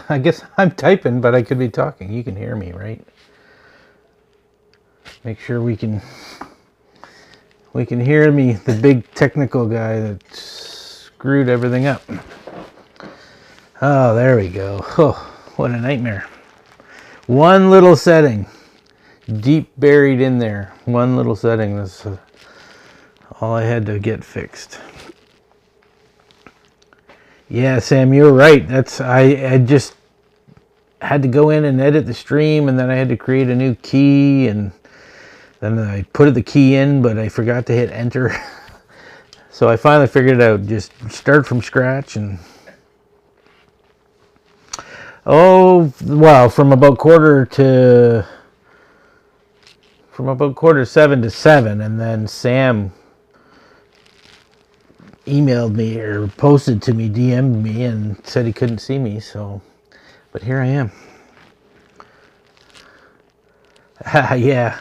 I guess I'm typing, but I could be talking. You can hear me, right? Make sure we can hear me, the big technical guy that screwed everything up. Oh, there we go. Oh, what a nightmare. One little setting, deep buried in there. One little setting. That's all I had to get fixed. Yeah, Sam, you're right. I just had to go in and edit the stream, and then I had to create a new key, and then I put the key in, but I forgot to hit enter. So I finally figured it out. Just start from scratch. And oh, well, from about quarter 7 to 7, and then Sam emailed me or posted to me, DM'd me, and said he couldn't see me. So, but here I am. Yeah,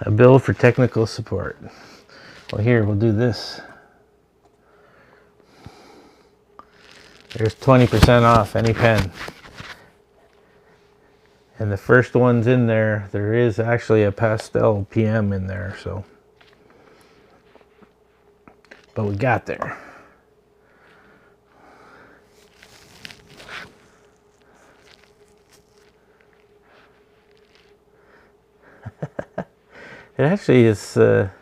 a bill for technical support. Well, here, we'll do this. There's 20% off any pen. And the first one's in there. There is actually a pastel PM in there, so. But we got there. It actually is, I'm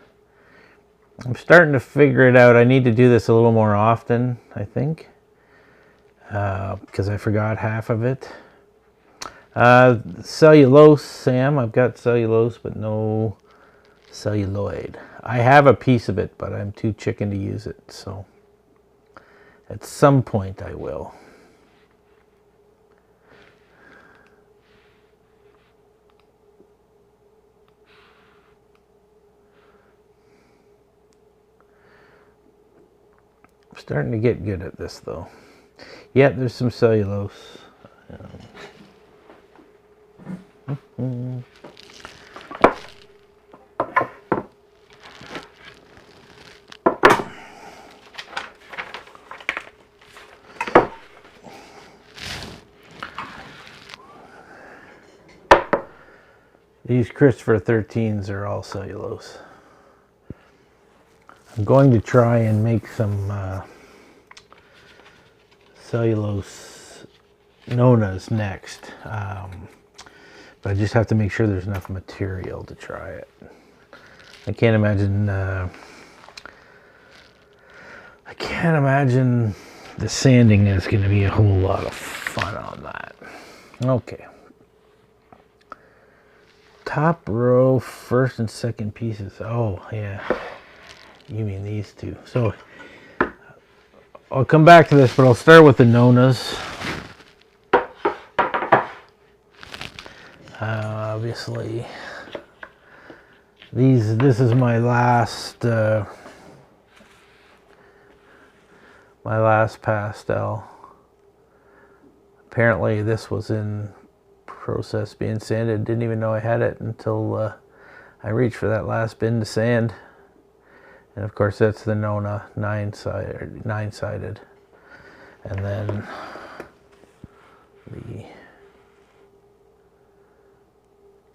starting to figure it out. I need to do this a little more often, I think, because I forgot half of it. Cellulose, Sam. I've got cellulose, but no celluloid. I have a piece of it, but I'm too chicken to use it, so at some point I will. I'm starting to get good at this, though. Yeah, there's some cellulose. These Christopher 13s are all cellulose. I'm going to try and make some cellulose Nonas next. But I just have to make sure there's enough material to try it. I can't imagine the sanding is going to be a whole lot of fun on that. Okay. Top row, first and second pieces. Oh, yeah. You mean these two. So I'll come back to this, but I'll start with the Nonas. Obviously, this is my last pastel. Apparently, this was in process being sanded. Didn't even know I had it until I reached for that last bin to sand. And of course, that's the Nona 9-sided, and then the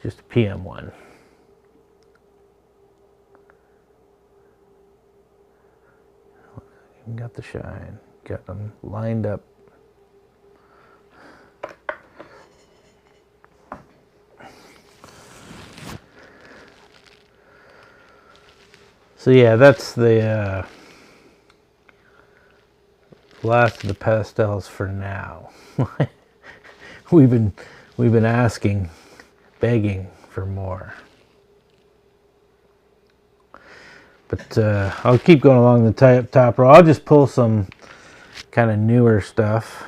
just PM one. Got the shine. Got them lined up. So yeah, that's the last of the pastels for now. we've been asking, begging for more. But I'll keep going along the top row. I'll just pull some kind of newer stuff.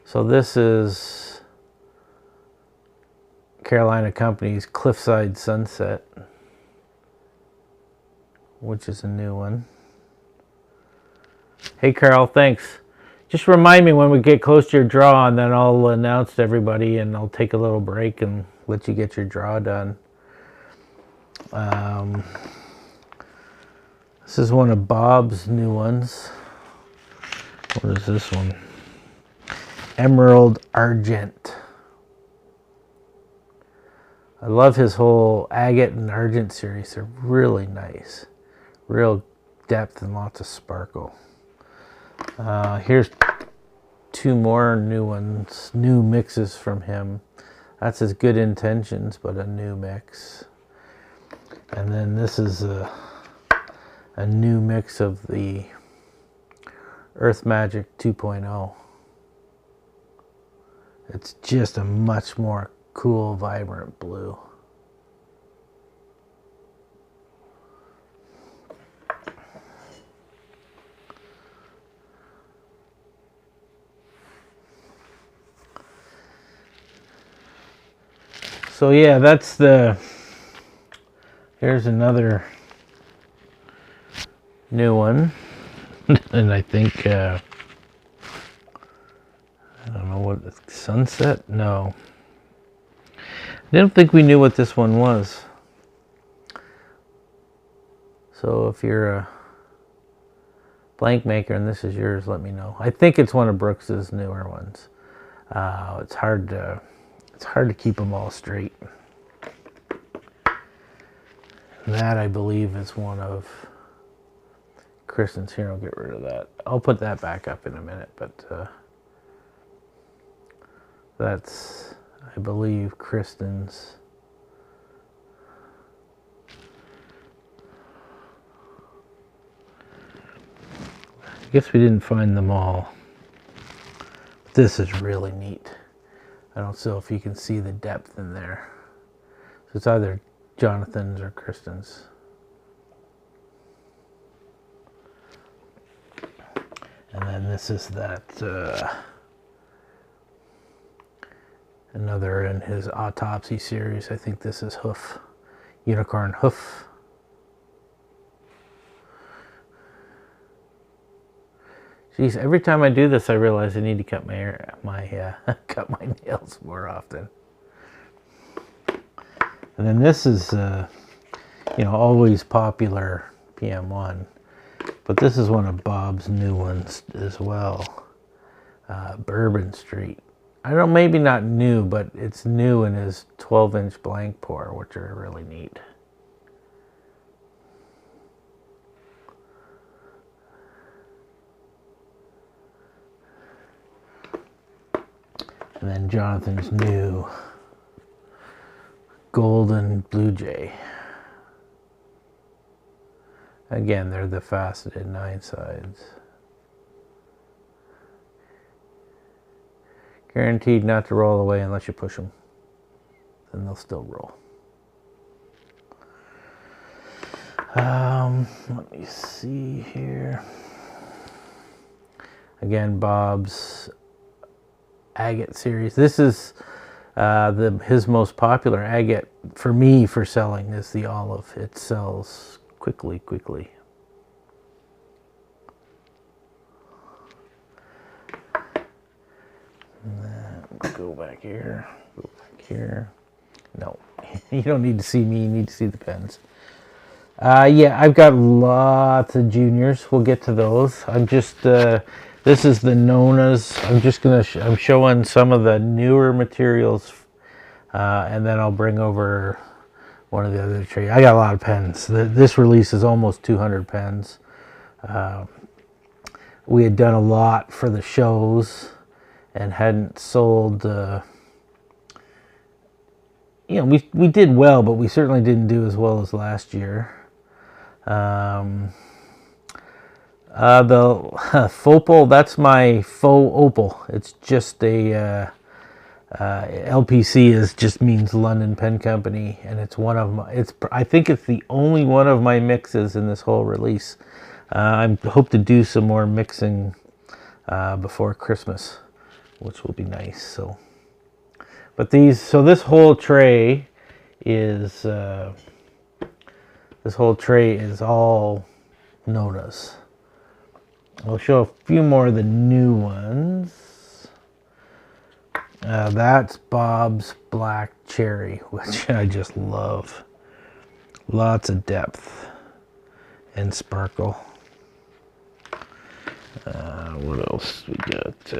So this is Carolina Company's Cliffside Sunset, which is a new one. Hey Carl, thanks. Just remind me when we get close to your draw, and then I'll announce to everybody, and I'll take a little break and let you get your draw done. This is one of Bob's new ones. What is this one? Emerald Argent. I love his whole agate and argent series. They're really nice. Real depth and lots of sparkle. Here's two more new ones, new mixes from him. That's his Good Intentions, but a new mix. And then this is a new mix of the Earth Magic 2.0. It's just a much more cool, vibrant blue. So yeah, that's here's another new one. And I think, I don't know what, Sunset? No. I didn't think we knew what this one was. So if you're a blank maker and this is yours, let me know. I think it's one of Brooks's newer ones. It's hard to keep them all straight. And that, I believe, is one of Kristen's. Here, I'll get rid of that. I'll put that back up in a minute, but that's, I believe, Kristen's. I guess we didn't find them all. But this is really neat. I don't know if you can see the depth in there. So it's either Jonathan's or Kristen's. And then this is that another in his Autopsy series. I think this is Hoof, Unicorn Hoof. Geez, every time I do this, I realize I need to cut cut my nails more often. And then this is, you know, always popular PM1, but this is one of Bob's new ones as well. Bourbon Street. I don't know, maybe not new, but it's new in his 12-inch blank pour, which are really neat. And then Jonathan's new Golden Blue Jay. Again, they're the faceted 9 sides. Guaranteed not to roll away unless you push them. Then they'll still roll. Let me see here. Again, Bob's agate series. This is his most popular agate for me for selling is the olive. It sells quickly. And then go back here. Go back here. No, you don't need to see me. You need to see the pens. Yeah, I've got lots of juniors. We'll get to those. I'm just this is the Nonas. I'm just gonna I'm showing some of the newer materials, and then I'll bring over one of the other trays. I got a lot of pens. This release is almost 200 pens. We had done a lot for the shows and hadn't sold. You know, we did well, but we certainly didn't do as well as last year. The Fopal, that's my faux opal. It's just a LPC just means London Pen Company, and it's one of my. I think it's the only one of my mixes in this whole release. I hope to do some more mixing before Christmas, which will be nice. So, but this whole tray is all Nonas. I'll show a few more of the new ones. That's Bob's Black Cherry, which I just love. Lots of depth and sparkle. What else we got?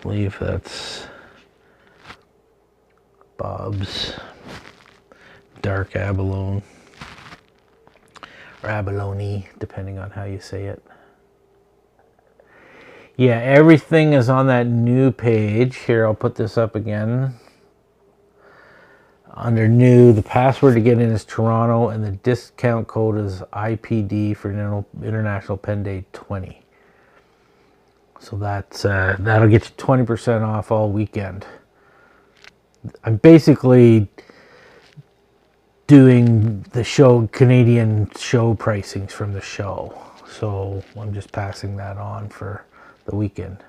believe that's Bob's dark abalone, or abalone, depending on how you say it. Yeah, everything is on that new page. Here, I'll put this up again. Under new, the password to get in is Toronto, and the discount code is IPD for International Pen Day 20. So that's that'll get you 20% off all weekend. I'm basically doing the Canadian show pricings from the show. So I'm just passing that on for the weekend.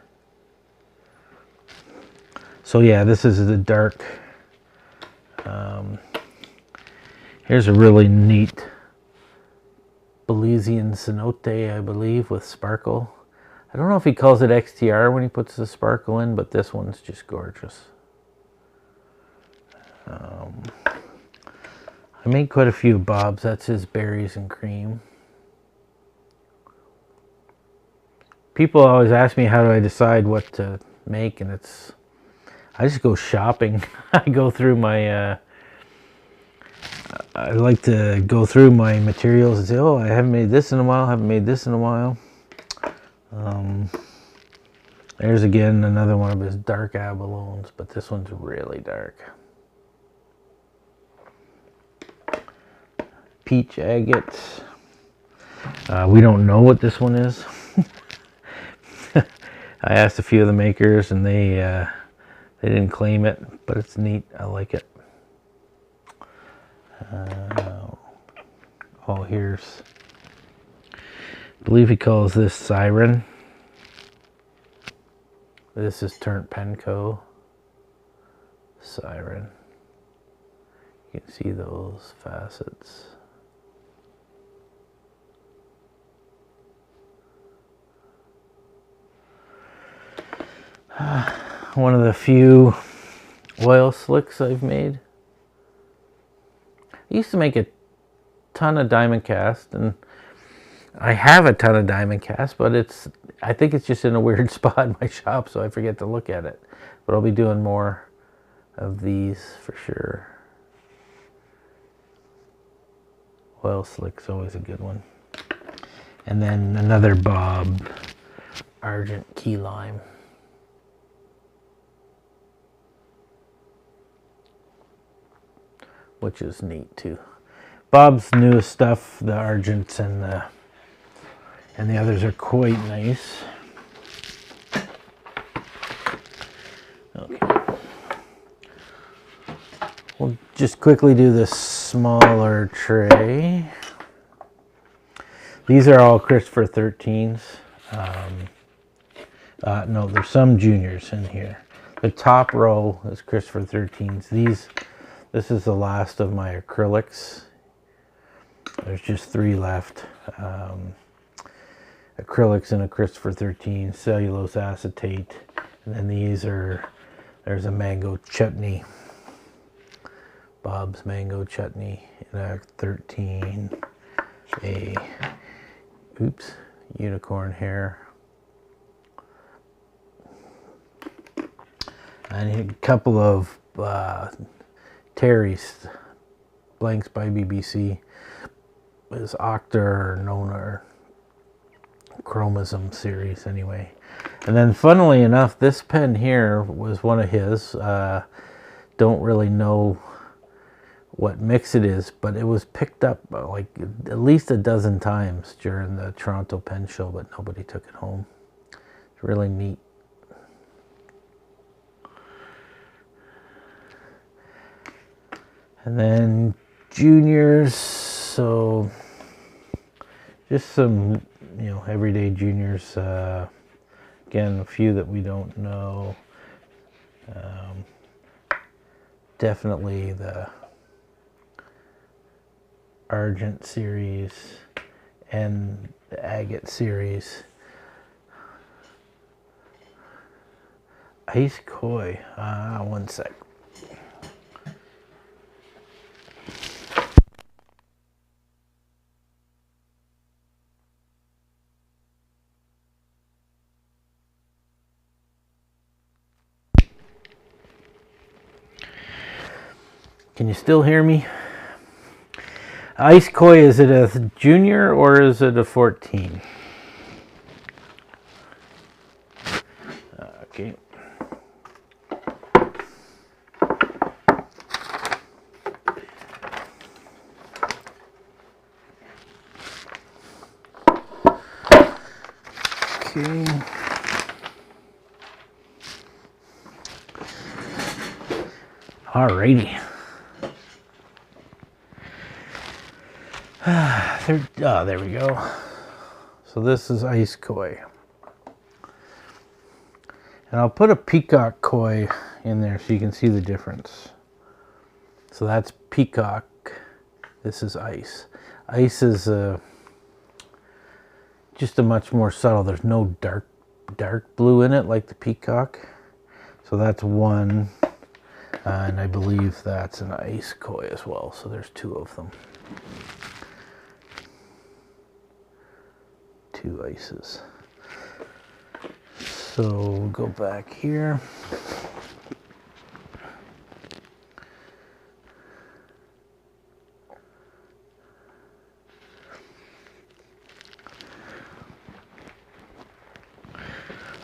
So yeah, this is the dark. Here's a really neat Belizean cenote, I believe, with sparkle. I don't know if he calls it XTR when he puts the sparkle in, but this one's just gorgeous. I made quite a few Bob's. That's his berries and cream. People always ask me how do I decide what to make, and I just go shopping. I go through my I like to go through my materials and say, oh, I haven't made this in a while, haven't made this in a while. There's again another one of his dark abalones, but this one's really dark. Peach agates. We don't know what this one is. I asked a few of the makers, and they didn't claim it, but it's neat. I like it. Oh, here's, I believe he calls this Siren. This is Turnt Penco. Siren. You can see those facets. One of the few oil slicks I've made. I used to make a ton of diamond cast, and I have a ton of diamond cast, but I think it's just in a weird spot in my shop, so I forget to look at it. But I'll be doing more of these for sure. Oil slick's always a good one. And then another Bob Argent Key Lime. Which is neat too. Bob's newest stuff, the Argents and the others are quite nice. Okay. We'll just quickly do this smaller tray. These are all Christopher 13s. No, there's some juniors in here. The top row is Christopher 13s. This is the last of my acrylics. There's just 3 left. Acrylics in a Christopher 13, cellulose acetate, and then there's a mango chutney. Bob's mango chutney in a 13. Unicorn hair. And a couple of Terry's blanks by BBC. Is Octa or Nona or Chromism series anyway. And then funnily enough, this pen here was one of his. Don't really know what mix it is, but it was picked up like at least a dozen times during the Toronto Pen Show, but nobody took it home. It's really neat. And then juniors, so just some, everyday juniors. Again, a few that we don't know. Definitely the Argent series and the Agate series. Ice Koi. One sec. Can you still hear me? Ice koi, is it a junior or is it a 14? Okay. Okay. Alrighty. There we go. So this is ice koi. And I'll put a peacock koi in there so you can see the difference. So that's peacock. This is ice. Ice is just a much more subtle. There's no dark blue in it like the peacock. So that's one. And I believe that's an ice koi as well. So there's two of them. Two ices. So we'll go back here.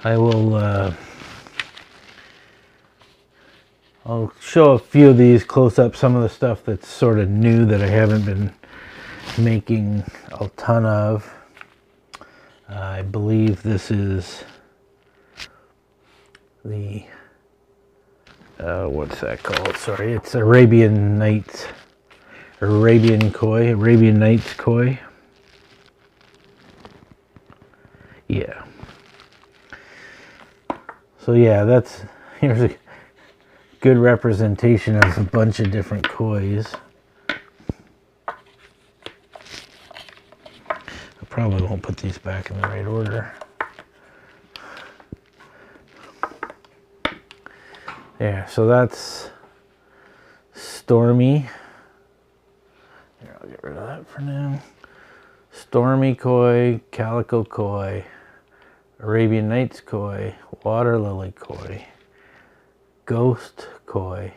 I will I'll show a few of these close up, some of the stuff that's sort of new that I haven't been making a ton of. I believe this is the what's that called? Sorry, it's Arabian Nights, Arabian koi, Arabian Nights koi. Yeah. So yeah, here's a good representation of a bunch of different kois. I probably won't put these back in the right order. There, so that's Stormy. Here, I'll get rid of that for now. Stormy koi, calico koi, Arabian Nights koi, water lily koi, ghost koi,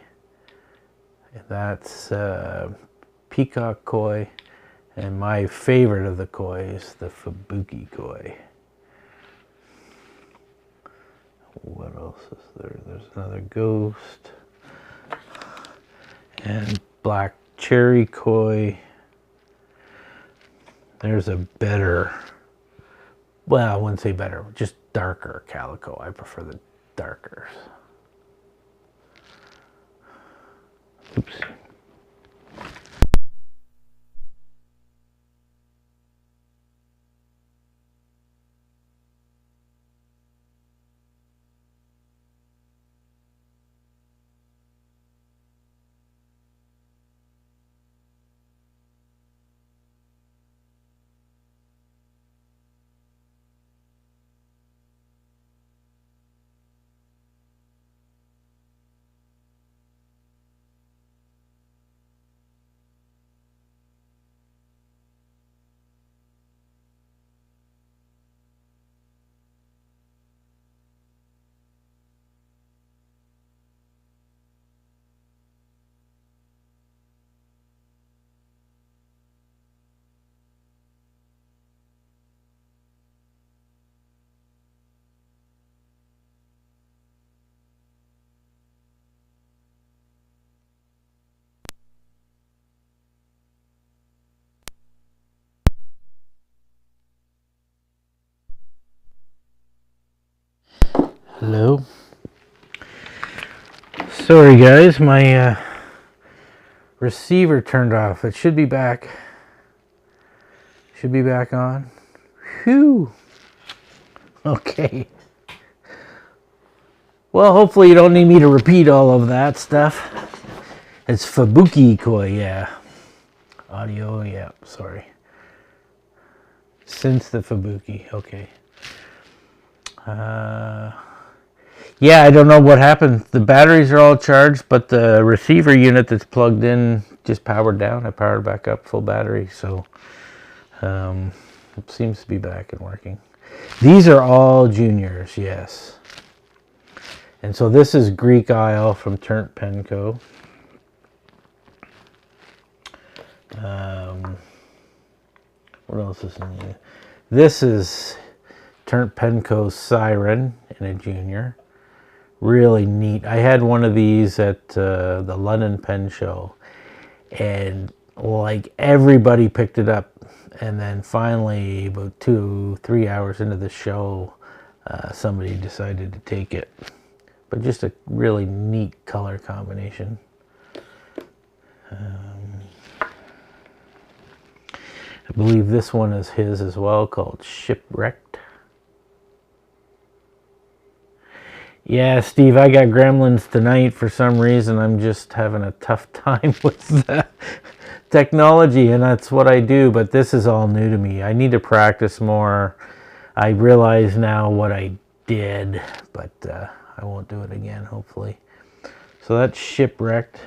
and that's peacock koi, and my favorite of the koi is the Fubuki koi. What else is there? There's another ghost, and black cherry koi. There's a better, well, I wouldn't say better, just darker calico. I prefer the darkers. Oops. Hello. Sorry guys, my receiver turned off. It should be back. Should be back on. Phew. Okay. Well, hopefully you don't need me to repeat all of that stuff. It's Fubuki koi, yeah. Audio, yeah, sorry. Since the Fubuki, okay. Yeah, I don't know what happened. The batteries are all charged, but the receiver unit that's plugged in just powered down. I powered back up full battery, so it seems to be back and working. These are all juniors, yes. And so this is Greek Isle from Turnt Penco. What else is new? This is Turnt Penco's Siren in a junior. Really neat. I had one of these at the London Pen Show, and like everybody picked it up. And then finally, about 2-3 hours into the show, somebody decided to take it. But just a really neat color combination. I believe this one is his as well, called Shipwrecked. Yeah, Steve, I got gremlins tonight. For some reason, I'm just having a tough time with the technology, and that's what I do, but this is all new to me. I need to practice more. I realize now what I did, but I won't do it again, hopefully. So that's Shipwrecked.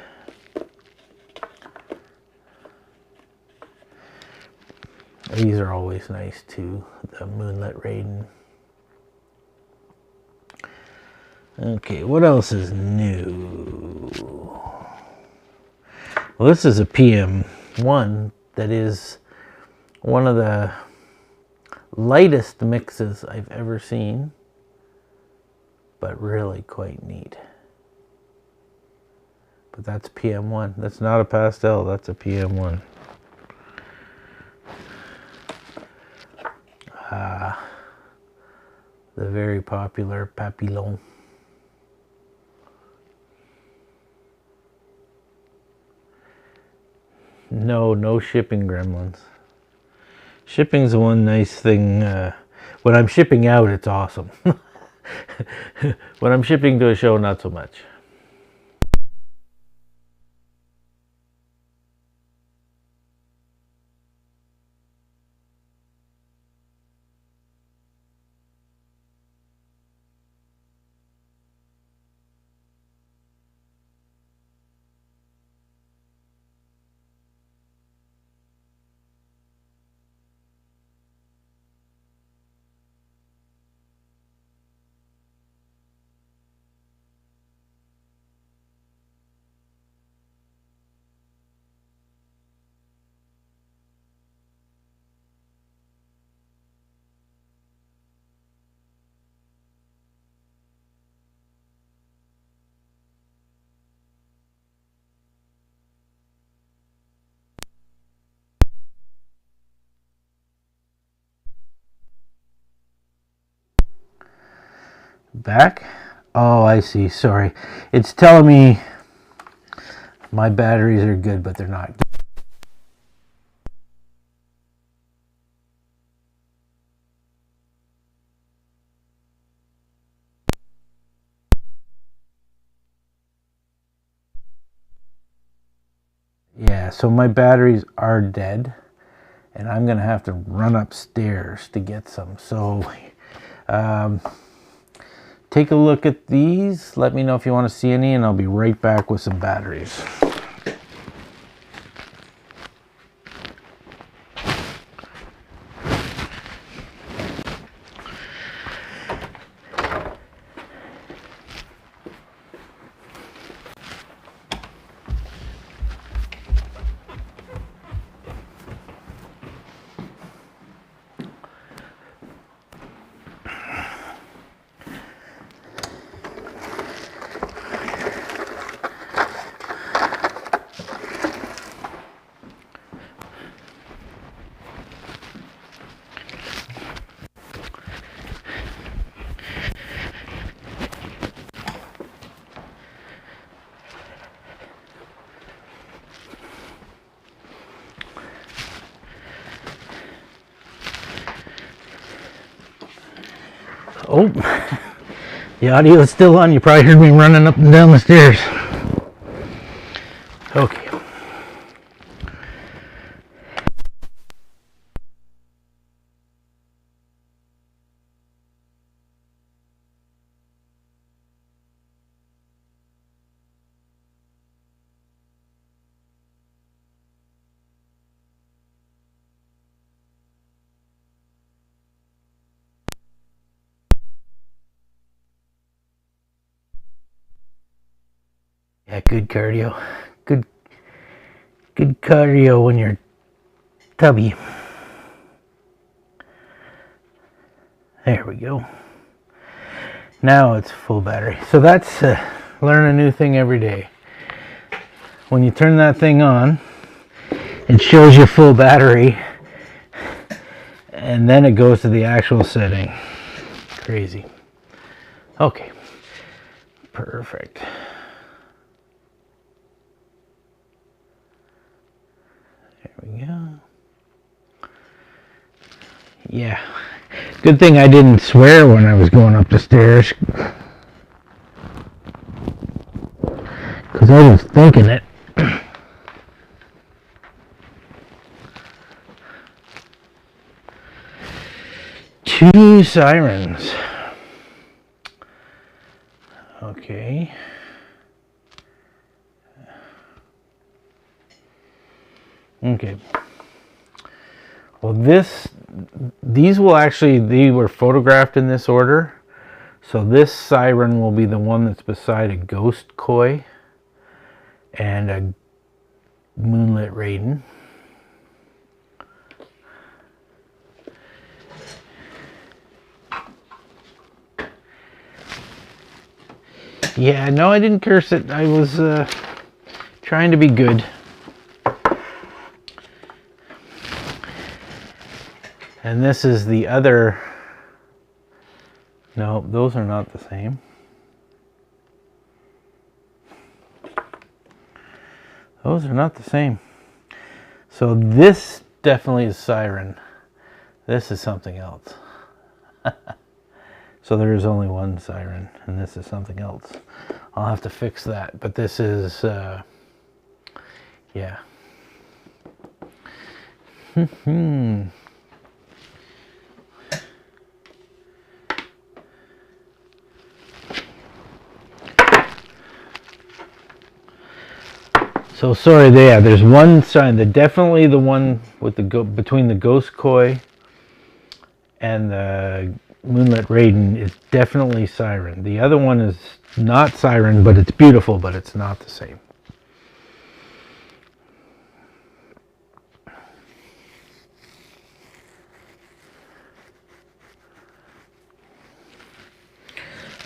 These are always nice too, the Moonlit Raiden. Okay, what else is new? Well, this is a PM1 that is one of the lightest mixes I've ever seen, but really quite neat. But that's PM1. That's not a pastel, that's a PM1. The very popular Papillon. No shipping gremlins. Shipping's the one nice thing. When I'm shipping out, it's awesome. When I'm shipping to a show, not so much. Back? Oh, I see. Sorry. It's telling me my batteries are good, but they're not. Yeah, so my batteries are dead, and I'm going to have to run upstairs to get some. So, take a look at these. Let me know if you want to see any, and I'll be right back with some batteries. Oh, the audio is still on. You probably heard me running up and down the stairs. Okay. Yeah, good cardio. Good Good cardio when you're tubby. There we go. Now it's full battery. So that's learn a new thing every day. When you turn that thing on, it shows you full battery, and then it goes to the actual setting. Crazy. Okay. Perfect. There we go. Yeah. Good thing I didn't swear when I was going up the stairs, because I was thinking it. Two sirens. Okay. Okay. Well, these will actually, they were photographed in this order. So this siren will be the one that's beside a ghost koi and a moonlit raiden. Yeah, no, I didn't curse it. I was trying to be good. And this is the other. No, those are not the same. Those are not the same. So this definitely is siren. This is something else. So there is only one siren, and this is something else. I'll have to fix that. But this is, yeah. So sorry, there's one siren. Definitely the one with the between the ghost koi and the moonlit raiden is definitely siren. The other one is not siren, but it's beautiful, but it's not the same.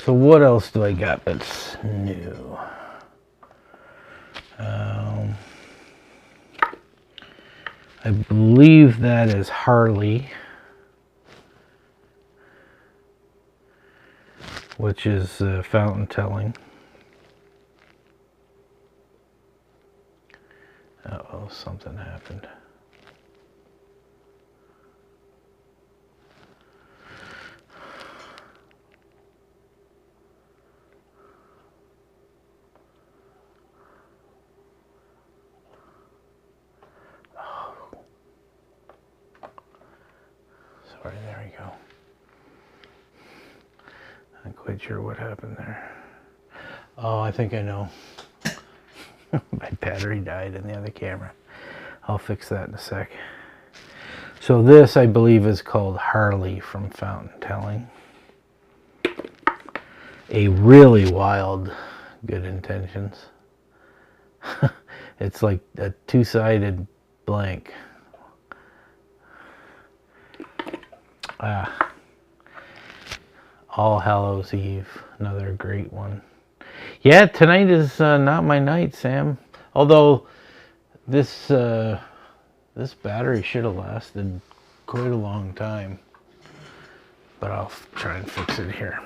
So what else do I got that's new? I believe that is Harley, which is fountain telling. Uh-oh, something happened. Sorry, there we go. Not quite sure what happened there. Oh, I think I know. My battery died in the other camera. I'll fix that in a sec. So this, I believe, is called Harley from Fountain Telling. A really wild Good Intentions. It's like a two-sided blank. All Hallows Eve, another great one. Yeah, tonight is not my night, Sam. Although this this battery should have lasted quite a long time. But I'll try and fix it here.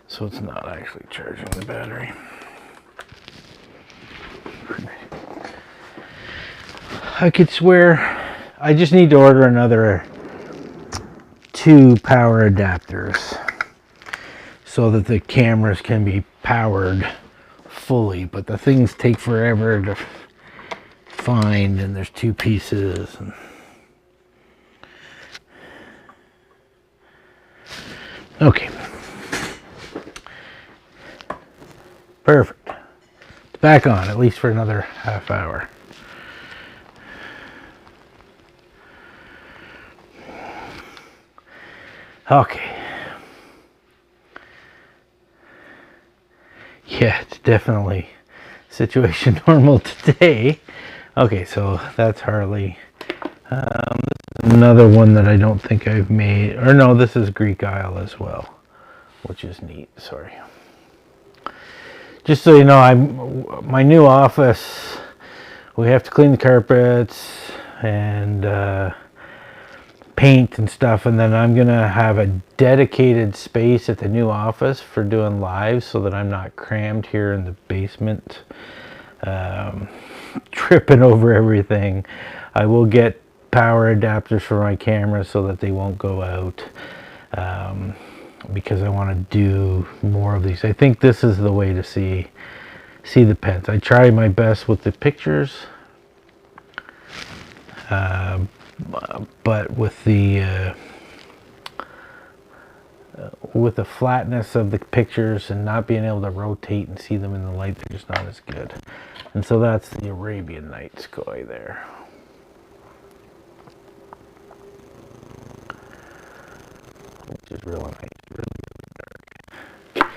So it's not actually charging the battery. I could swear I just need to order another 2 power adapters so that the cameras can be powered fully, but the things take forever to find, and there's 2 pieces. Okay. Perfect. back on, at least for another half hour. Okay. Yeah, it's definitely situation normal today. Okay, so that's Harley. Another one that I don't think I've made, or no, this is Greek Isle as well, which is neat. Sorry. Just so you know, my new office, we have to clean the carpets and paint and stuff, and then I'm gonna have a dedicated space at the new office for doing live, so that I'm not crammed here in the basement, tripping over everything. I will get power adapters for my camera so that they won't go out, because I want to do more of these. I think this is the way to see the pens. I try my best with the pictures, but with the flatness of the pictures and not being able to rotate and see them in the light, they're just not as good. And so that's the Arabian Nights koi there. Which is really nice, really dark.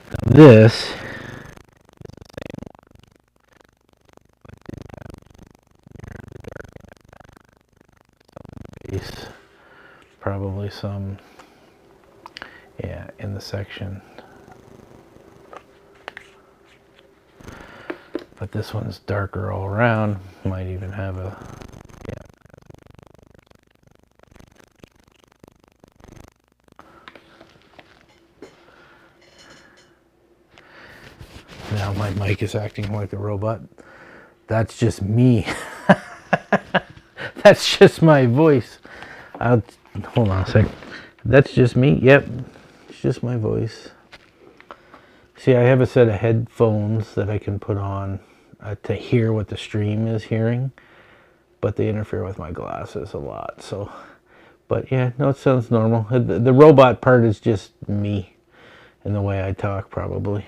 Now this is probably some, yeah, in the section. But this one's darker all around. Might even have a, yeah. Now my mic is acting like a robot. That's just me. That's just my voice. Hold on a sec. That's just me. Yep. It's just my voice. See, I have a set of headphones that I can put on to hear what the stream is hearing, but they interfere with my glasses a lot. So, but yeah, no, it sounds normal. The robot part is just me and the way I talk, probably.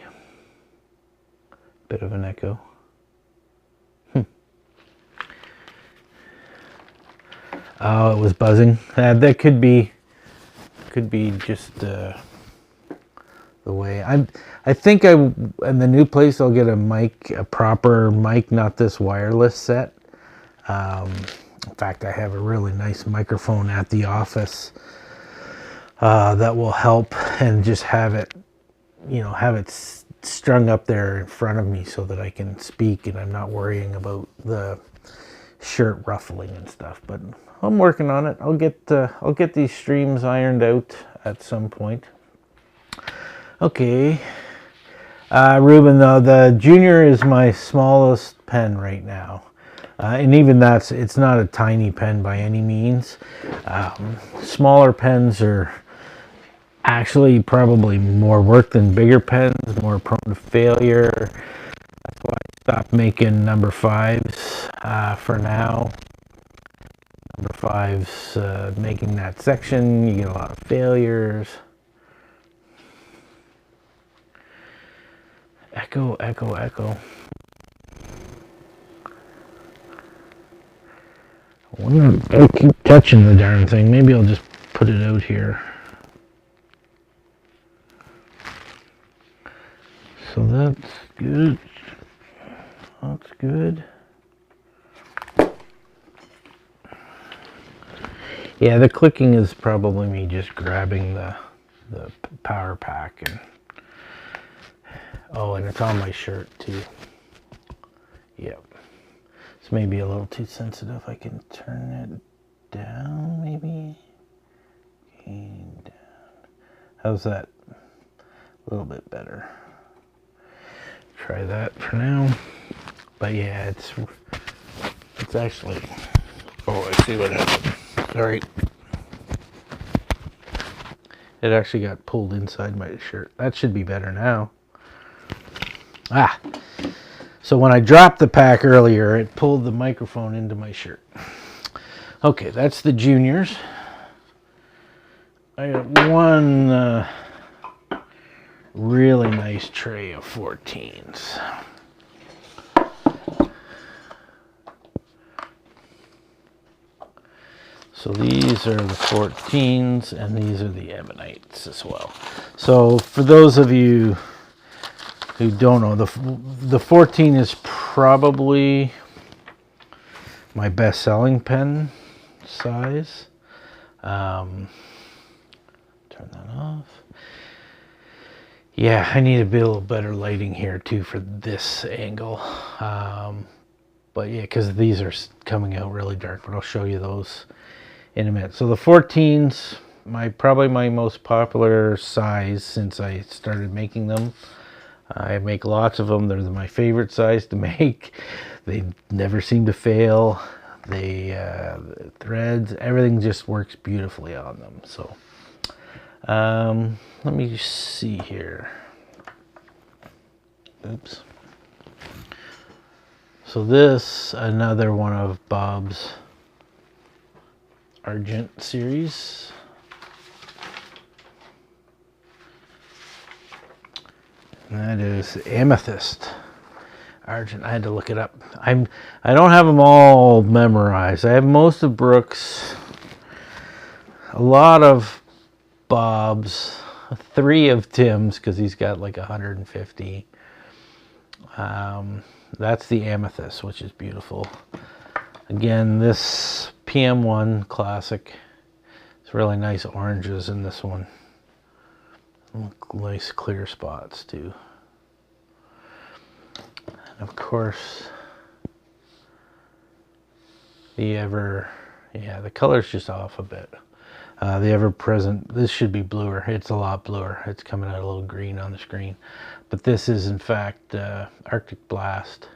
Bit of an echo. Oh, it was buzzing. That could be just the way. I think in the new place I'll get a mic, a proper mic, not this wireless set. In fact, I have a really nice microphone at the office that will help, and just have it, have it strung up there in front of me so that I can speak and I'm not worrying about the shirt ruffling and stuff. But I'm working on it. I'll get these streams ironed out at some point. Okay, Ruben, though, the Junior is my smallest pen right now, and even it's not a tiny pen by any means. Smaller pens are actually probably more work than bigger pens, more prone to failure. That's why I stopped making number 5s for now. Number 5s, making that section, you get a lot of failures. Echo, echo, echo. I keep touching the darn thing. Maybe I'll just put it out here. So that's good. That's good. Yeah, the clicking is probably me just grabbing the power pack and oh, and it's on my shirt too. Yep. It's maybe a little too sensitive. I can turn it down, maybe. Okay, down. How's that? A little bit better. Try that for now. But yeah, it's actually. Oh, I see what happened. Sorry. It actually got pulled inside my shirt. That should be better now. So when I dropped the pack earlier, it pulled the microphone into my shirt. Okay, that's the Juniors. I got one really nice tray of 14s. So these are the 14s, and these are the Ebonites as well. So for those of you who don't know, the 14 is probably my best-selling pen size. Turn that off. Yeah, I need to be a little better lighting here too for this angle. But yeah, because these are coming out really dark, but I'll show you those in a minute. So the 14s, probably my most popular size since I started making them. I make lots of them. They're my favorite size to make. They never seem to fail. The threads, everything just works beautifully on them. So let me just see here. Oops. So this, another one of Bob's Argent series. And that is Amethyst Argent. I had to look it up. I don't have them all memorized. I have most of Brooks, a lot of Bob's, 3 of Tim's because he's got like 150. That's the Amethyst, which is beautiful. Again, this PM1 Classic. It's really nice oranges in this one. Nice clear spots too. And of course, the color's just off a bit. The ever-present, this should be bluer. It's a lot bluer. It's coming out a little green on the screen. But this is, in fact, Arctic Blast.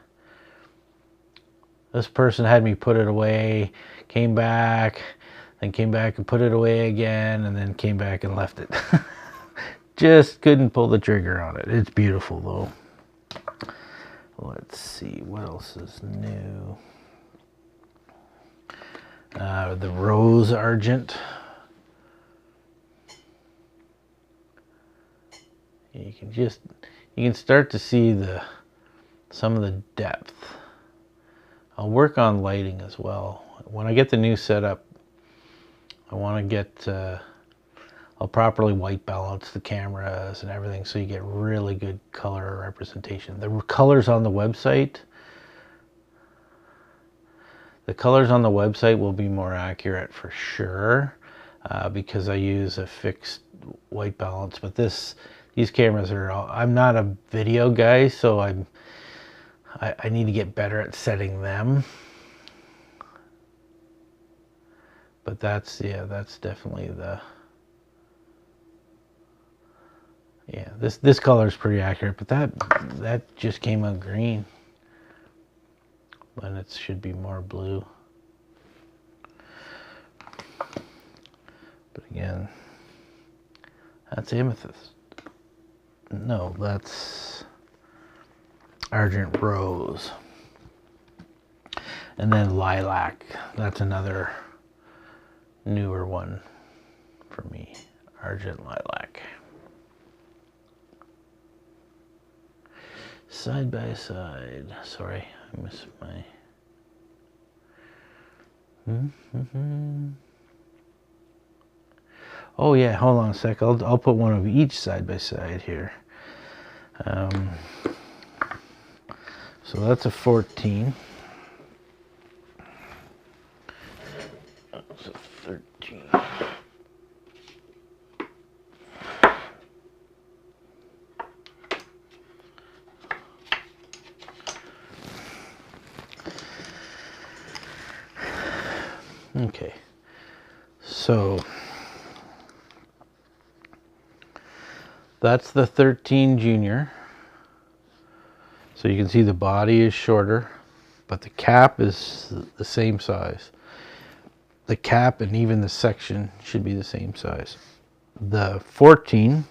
This person had me put it away, came back, then came back and put it away again, and then came back and left it. Just couldn't pull the trigger on it. It's beautiful, though. Let's see, what else is new? The Rose Argent. You can start to see some of the depth. I'll work on lighting as well. When I get the new setup, I want to get I'll properly white balance the cameras and everything so you get really good color representation. The colors on the website will be more accurate for sure because I use a fixed white balance. But these cameras are I'm not a video guy, so I need to get better at setting them. But that's definitely this color is pretty accurate, but that just came out green. And it should be more blue. But again, that's Amethyst. No, that's Argent Rose. And then Lilac. That's another newer one for me. Argent Lilac. Side by side. Sorry, I missed my... Oh yeah, hold on a sec. I'll put one of each side by side here. So that's a 14. That's a 13. Okay, so that's the 13 Junior. So you can see the body is shorter, but the cap is the same size. The cap and even the section should be the same size. The 14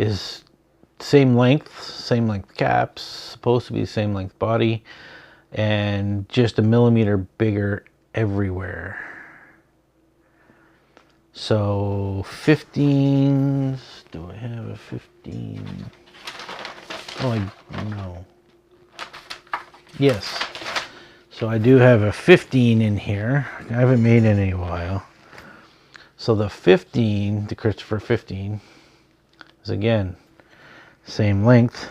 is same length caps, supposed to be the same length body, and just a millimeter bigger everywhere. So 15s, do I have a 15? Oh, no. Yes. So I do have a 15 in here. I haven't made it in a while. So the 15, the Christopher 15, is again, same length,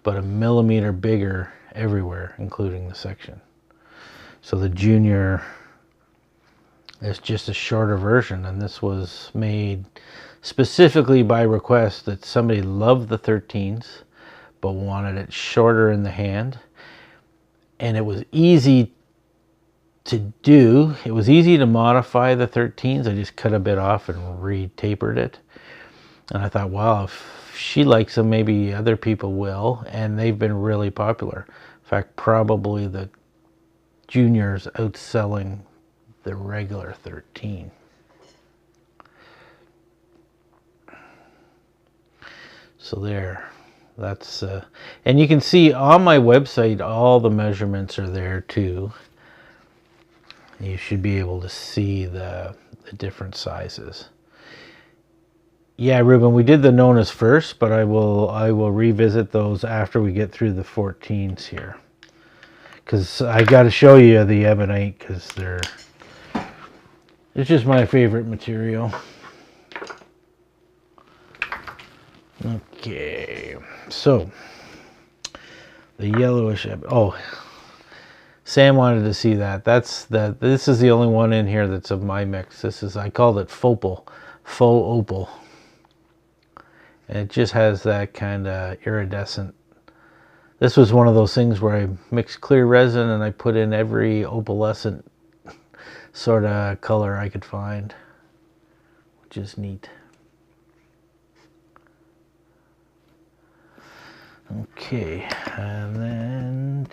but a millimeter bigger everywhere, including the section. So the Junior is just a shorter version, and this was made specifically by request that somebody loved the 13s, but wanted it shorter in the hand. And it was easy to do. It was easy to modify the 13s. I just cut a bit off and re-tapered it. And I thought, wow, if she likes them, maybe other people will. And they've been really popular. In fact, probably the Junior's outselling the regular 13. So there, that's, and you can see on my website, all the measurements are there too. You should be able to see the different sizes. Yeah, Ruben, we did the Nonas first, but I will revisit those after we get through the 14s here. Because I got to show you the Ebonite, because it's just my favorite material. Okay, so the yellowish, oh, Sam wanted to see that. This is the only one in here that's of my mix. This is, I called it faux opal. And it just has that kind of iridescent. This was one of those things where I mixed clear resin and I put in every opalescent sort of color I could find, which is neat. Okay, and then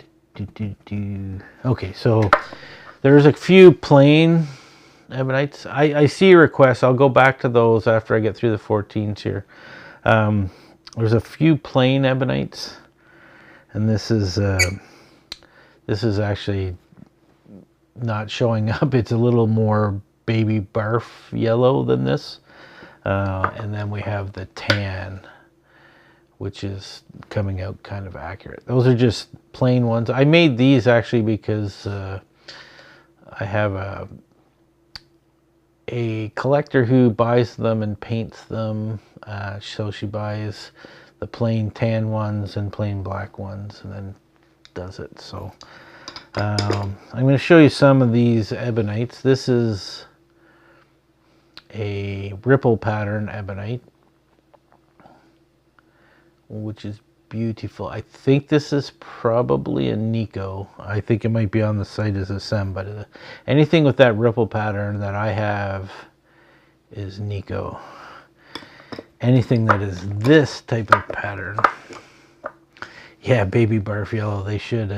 okay, so there's a few plain Ebonites. I see requests. I'll go back to those after I get through the 14s here. There's a few plain Ebonites, and this is actually not showing up. It's a little more baby barf yellow than this, and then we have the tan, which is coming out kind of accurate. Those are just plain ones. I made these actually because I have a collector who buys them and paints them. So she buys the plain tan ones and plain black ones and then does it. So I'm going to show you some of these Ebonites. This is a ripple pattern Ebonite, which is beautiful. I think this is probably a Nico. I think it might be on the site as a Sem, but anything with that ripple pattern that I have is Nico. Anything that is this type of pattern, yeah, baby barf yellow. They should.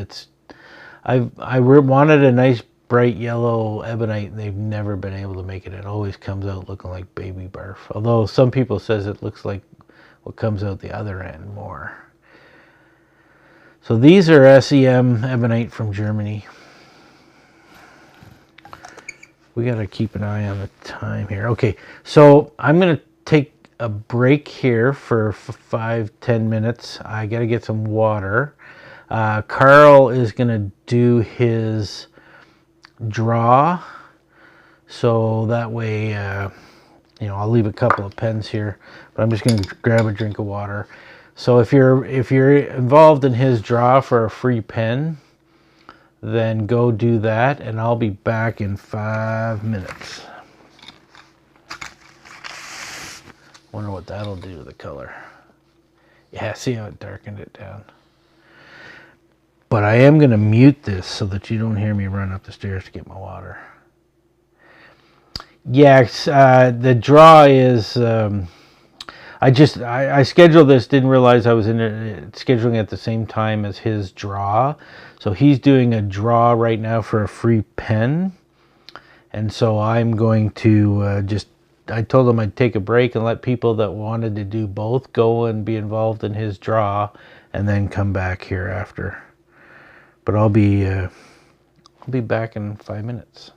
I wanted a nice bright yellow Ebonite, and they've never been able to make it. It always comes out looking like baby barf. Although some people says it looks like what comes out the other end more. So these are SEM Ebonite from Germany. We got to keep an eye on the time here. Okay, so I'm going to take a break here for 5-10 minutes. I got to get some water. Carl is going to do his draw, so that way, you know, I'll leave a couple of pens here, but I'm just going to grab a drink of water. So if you're involved in his draw for a free pen, then go do that, and I'll be back in 5 minutes. Wonder what that'll do to the color. Yeah, see how it darkened it down. But I am going to mute this so that you don't hear me run up the stairs to get my water. Yeah, the draw is... I scheduled this, didn't realize I was in it, scheduling at the same time as his draw. So he's doing a draw right now for a free pen. And so I'm going to I told him I'd take a break and let people that wanted to do both go and be involved in his draw and then come back here after. But I'll be back in 5 minutes.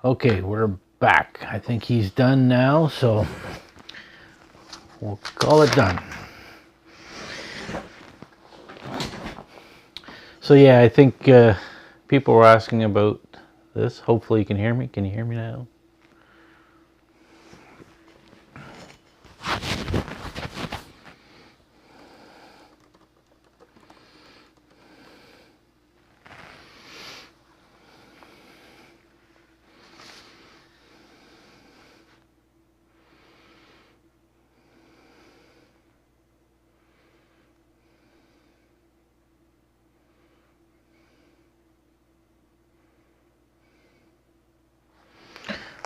Okay, we're back. I think he's done now, so we'll call it done. So yeah, I think people were asking about this. Hopefully you can hear me. Can you hear me now?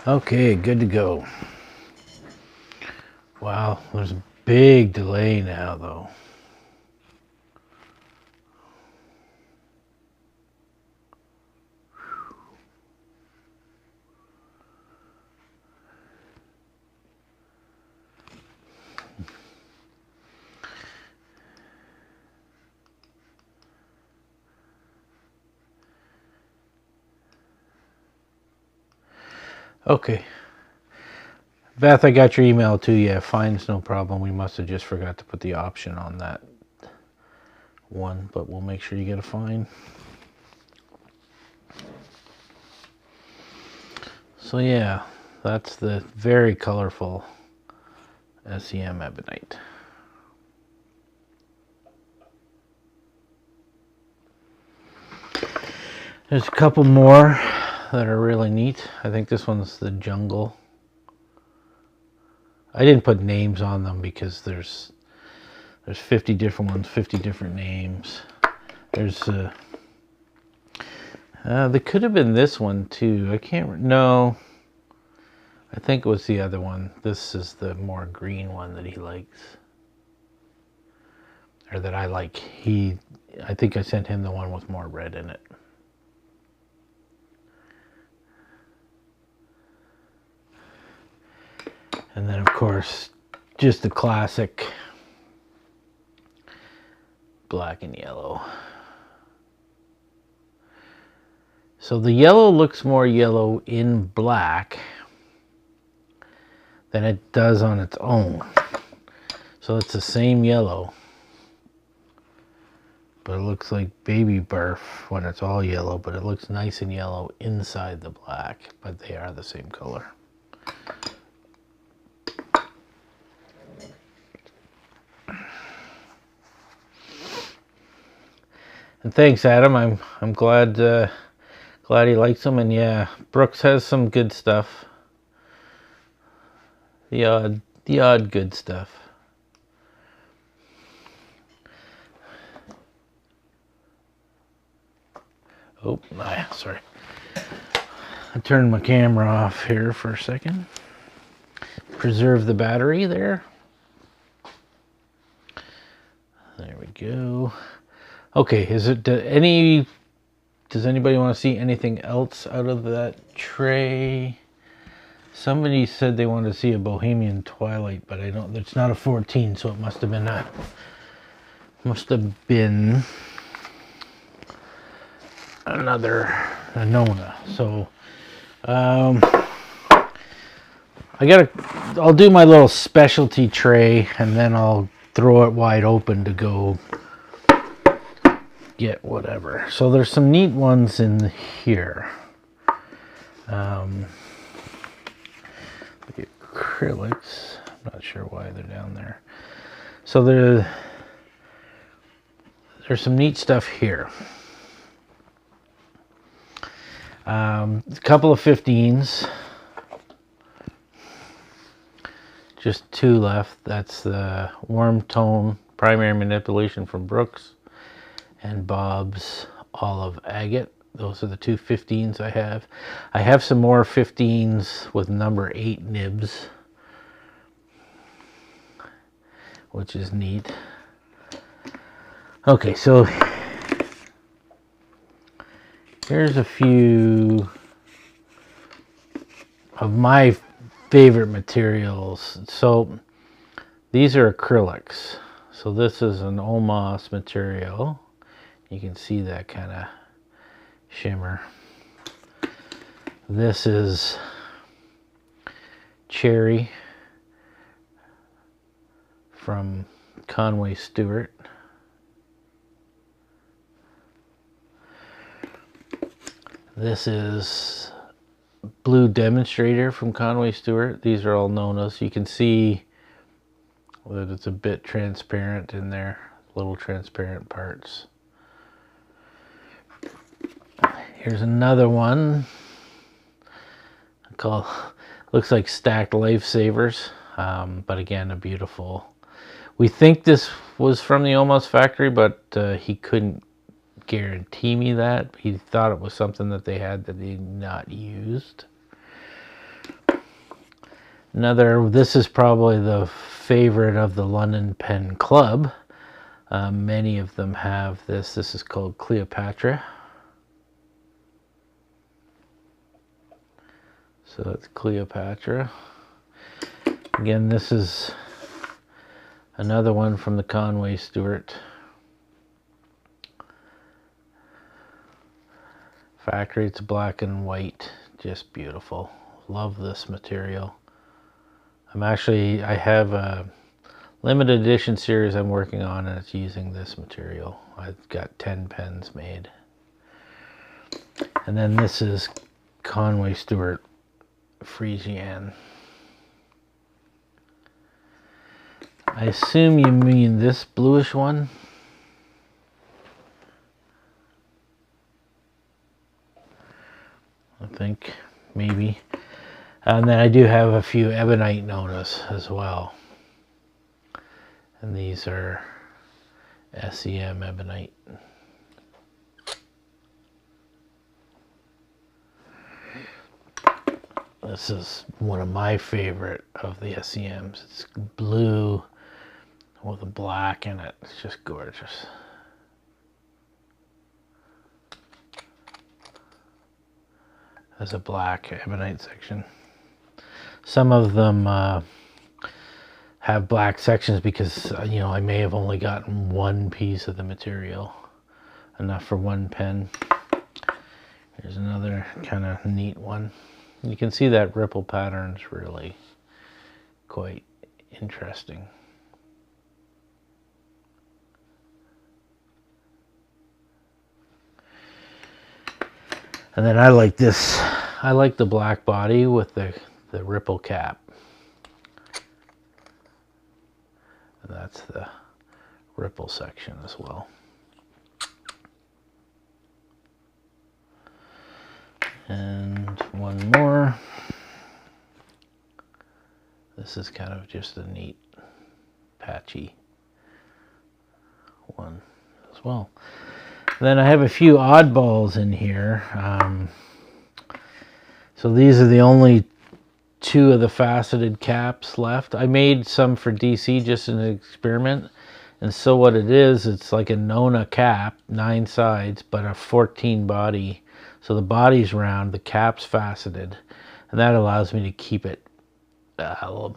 Okay, good to go. Wow, there's a big delay now though. Okay. Beth, I got your email too. Yeah, fine's no problem. We must have just forgot to put the option on that one, but we'll make sure you get a fine. So yeah, that's the very colorful SEM Ebonite. There's a couple more that are really neat. I think this one's the jungle. I didn't put names on them because there's 50 different ones, 50 different names. There's there could have been this one too. I can't. No, I think it was the other one. This is the more green one that he likes, or that I like. I think I sent him the one with more red in it. And then, of course, just the classic black and yellow. So the yellow looks more yellow in black than it does on its own. So it's the same yellow, but it looks like baby barf when it's all yellow, but it looks nice and yellow inside the black, but they are the same color. And thanks, Adam. I'm glad glad he likes them. And yeah, Brooks has some good stuff. The odd good stuff. Oh, sorry. I turned my camera off here for a second. Preserve the battery there. There we go. Okay, does anybody want to see anything else out of that tray? Somebody said they wanted to see a Bohemian Twilight, but I don't. It's not a 14, so it must have been another Nona. So I'll do my little specialty tray, and then I'll throw it wide open to go get whatever. So there's some neat ones in here. Look at acrylics. I'm not sure why they're down there. So there's some neat stuff here. A couple of 15s. Just two left. That's the warm tone primary manipulation from Brooks and Bob's Olive Agate. Those are the two 15s I have. I have some more 15s with number 8 nibs, which is neat. Okay, so here's a few of my favorite materials. So these are acrylics. So this is an Omos material. You can see that kind of shimmer. This is Cherry from Conway Stewart. This is Blue Demonstrator from Conway Stewart. These are all Nonas. You can see that it's a bit transparent in there, little transparent parts. Here's another one called, looks like Stacked Lifesavers, but again, a beautiful. We think this was from the Almost factory, but he couldn't guarantee me that. He thought it was something that they had that they not used. This is probably the favorite of the London Pen Club. Many of them have this. This is called Cleopatra. So that's Cleopatra. Again, this is another one from the Conway Stewart factory. It's black and white, just beautiful. Love this material. I have a limited edition series I'm working on, and it's using this material. I've got 10 pens made. And then this is Conway Stewart Frisian. I assume you mean this bluish one. I think, maybe. And then I do have a few Ebonite Nonas as well. And these are SEM Ebonite. This is one of my favorite of the SEMs. It's blue with a black in it. It's just gorgeous. There's a black Ebonite section. Some of them have black sections because, I may have only gotten one piece of the material, enough for one pen. Here's another kind of neat one. You can see that ripple pattern's really quite interesting. And then I like this. I like the black body with the ripple cap. And that's the ripple section as well. And one more. This is kind of just a neat patchy one as well. Then I have a few oddballs in here. So these are the only two of the faceted caps left. I made some for DC just as an experiment. And so what it is, it's like a Nona cap, 9 sides, but a 14 body. So the body's round, the cap's faceted. And that allows me to keep it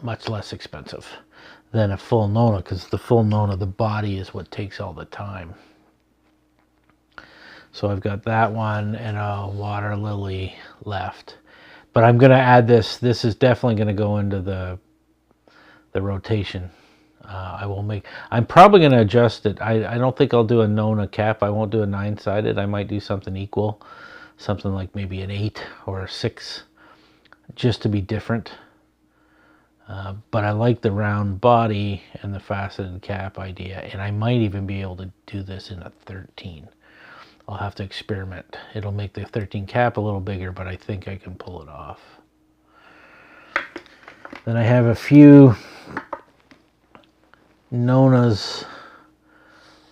much less expensive than a full Nona, because the full Nona, the body is what takes all the time. So I've got that one and a water lily left. But I'm going to add this. This is definitely going to go into the rotation. I'm probably going to adjust it. I don't think I'll do a Nona cap. I won't do a 9-sided. I might do something equal. Something like maybe an 8 or a 6. Just to be different. But I like the round body and the faceted cap idea. And I might even be able to do this in a 13. I'll have to experiment. It'll make the 13 cap a little bigger, but I think I can pull it off. Then I have a few Nonas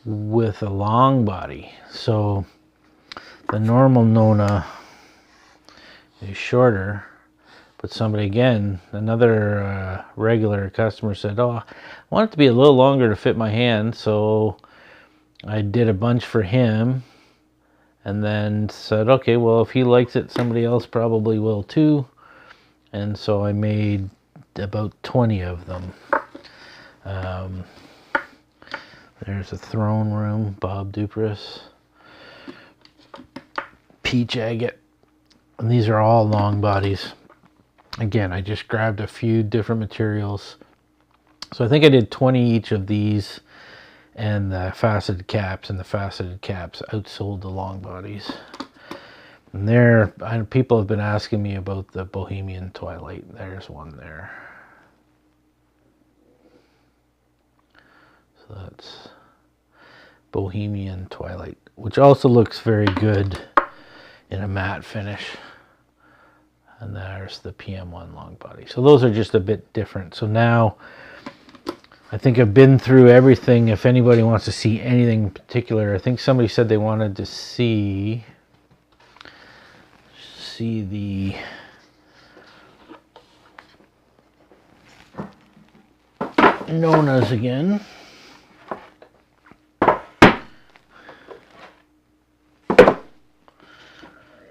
with a long body. So the normal Nona is shorter, but somebody, again, another regular customer said, oh, I want it to be a little longer to fit my hand, so I did a bunch for him. And then said, okay, well, if he likes it, somebody else probably will too. And so I made about 20 of them. There's a Throne Room, Bob Dupress. Peach Agate, And these are all long bodies. Again, I just grabbed a few different materials. So I think I did 20 each of these and the faceted caps, and the faceted caps outsold the long bodies. And there, people have been asking me about the Bohemian Twilight. There's one there. So that's Bohemian Twilight, which also looks very good in a matte finish. And there's the PM1 long body. So those are just a bit different. So now I think I've been through everything. If anybody wants to see anything in particular, I think somebody said they wanted to see the Nonas again.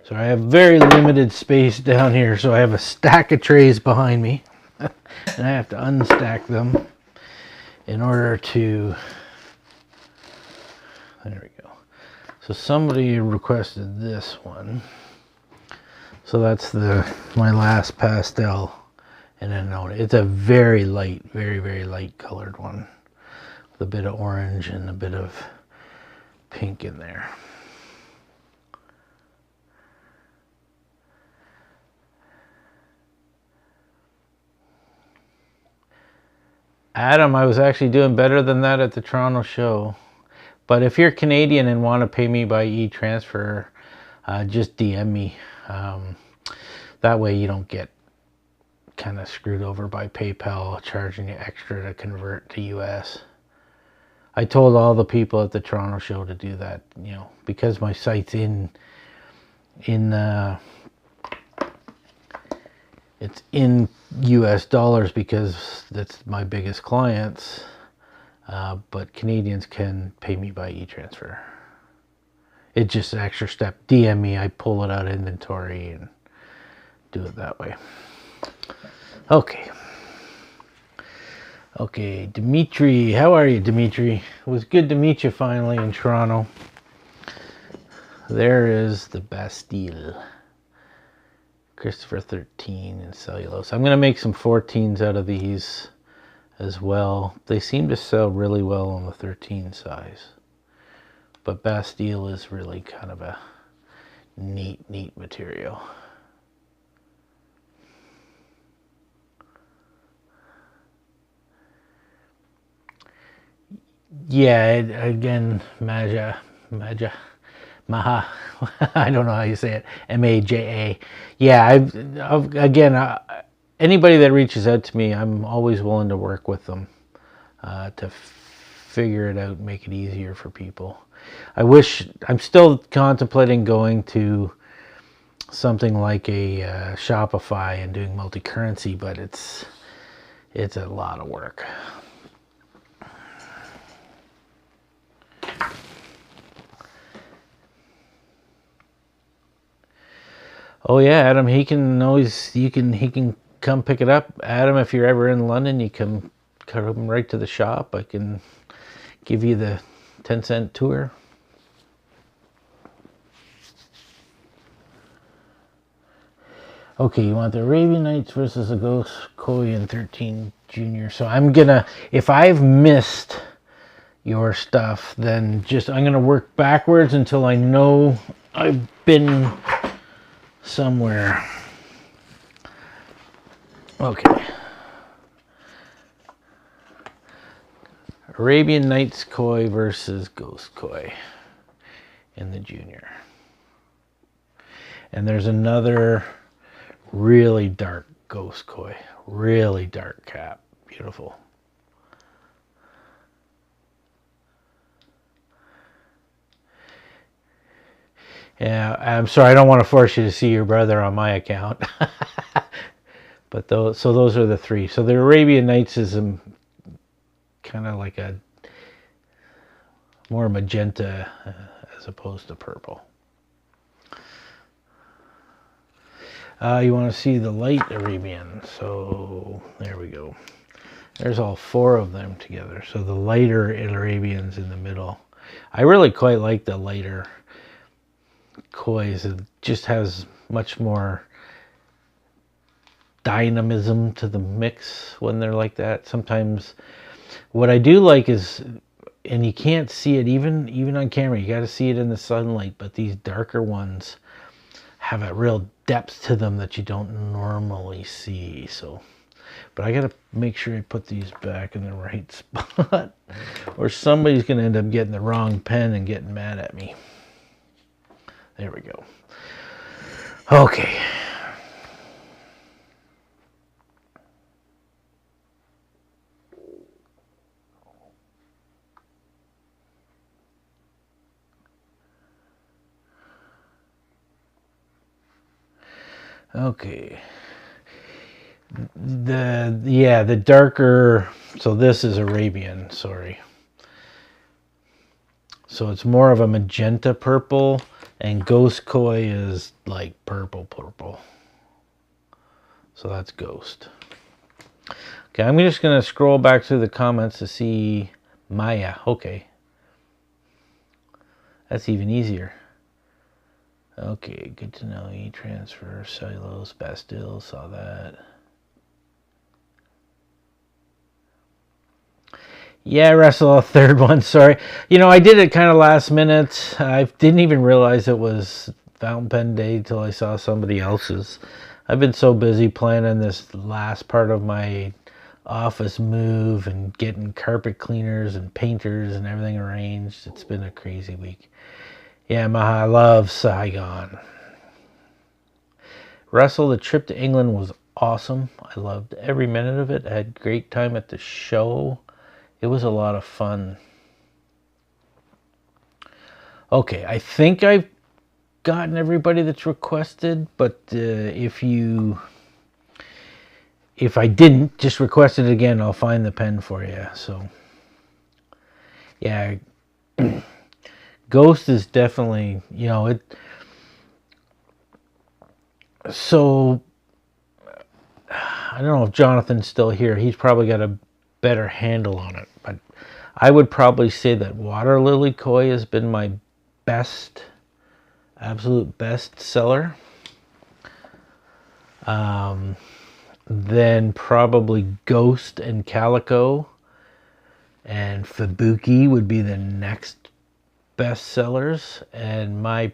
So I have very limited space down here, so I have a stack of trays behind me and I have to unstack them in order to, there we go. So somebody requested this one. So that's my last pastel in a Nona. It's a very light, very, very light colored one with a bit of orange and a bit of pink in there. Adam, I was actually doing better than that at the Toronto show. But if you're Canadian and want to pay me by e-transfer, just DM me. That way you don't get kind of screwed over by PayPal charging you extra to convert to US. I told all the people at the Toronto show to do that, you know, because my site's it's in US dollars because that's my biggest clients, but Canadians can pay me by e-transfer. It's just an extra step. DM me, I pull it out of inventory and do it that way. Okay, Dimitri, how are you, Dimitri? It was good to meet you finally in Toronto. There is the Bastille. Christopher 13 in cellulose. I'm going to make some 14s out of these as well. They seem to sell really well on the 13 size. But Bastille is really kind of a neat material. Yeah, again, Maja. Maha, I don't know how you say it. M-A-J-A. Yeah, again, anybody that reaches out to me, I'm always willing to work with them to figure it out, make it easier for people. I'm still contemplating going to something like a Shopify and doing multi-currency, but it's a lot of work. Oh yeah, Adam, he can come pick it up. Adam, if you're ever in London, you come right to the shop. I can give you the 10-cent tour. Okay, you want the Arabian Nights versus the Ghost Koi and 13 Junior. So I'm gonna, if I've missed your stuff, then I'm gonna work backwards until I know I've been somewhere. Okay. Arabian Nights Koi versus Ghost Koi in the Junior. And there's another really dark Ghost Koi. Really dark cap. Beautiful. Yeah, I'm sorry, I don't want to force you to see your brother on my account. But those are the three. So the Arabian Nights is kind of like a more magenta as opposed to purple. You want to see the light Arabian. So there we go. There's all four of them together. So the lighter Arabian's in the middle. I really quite like the lighter Kois. It just has much more dynamism to the mix when they're like that. Sometimes what I do like is, and you can't see it even on camera, you got to see it in the sunlight, but these darker ones have a real depth to them that you don't normally see. So, but I got to make sure I put these back in the right spot or somebody's going to end up getting the wrong pen and getting mad at me. There we go. Okay. Okay. The darker, so this is Arabian, sorry. So it's more of a magenta purple, and Ghost Koi is like purple. So that's Ghost. Okay, I'm just going to scroll back through the comments to see Maya. Okay. That's even easier. Okay, good to know. E-transfer, cellulose, Bastille, saw that. Yeah, Russell, a third one, sorry. You know, I did it kind of last minute. I didn't even realize it was fountain pen day until I saw somebody else's. I've been so busy planning this last part of my office move and getting carpet cleaners and painters and everything arranged. It's been a crazy week. Yeah, Maha, I love Saigon. Russell, the trip to England was awesome. I loved every minute of it. I had a great time at the show. It was a lot of fun. Okay, I think I've gotten everybody that's requested, but if I didn't, just request it again. I'll find the pen for you. So, yeah, Ghost is definitely, you know, it. So, I don't know if Jonathan's still here. He's probably got a better handle on it, but I would probably say that Water Lily Koi has been my best, absolute best seller. Then probably Ghost and Calico and Fubuki would be the next best sellers, and my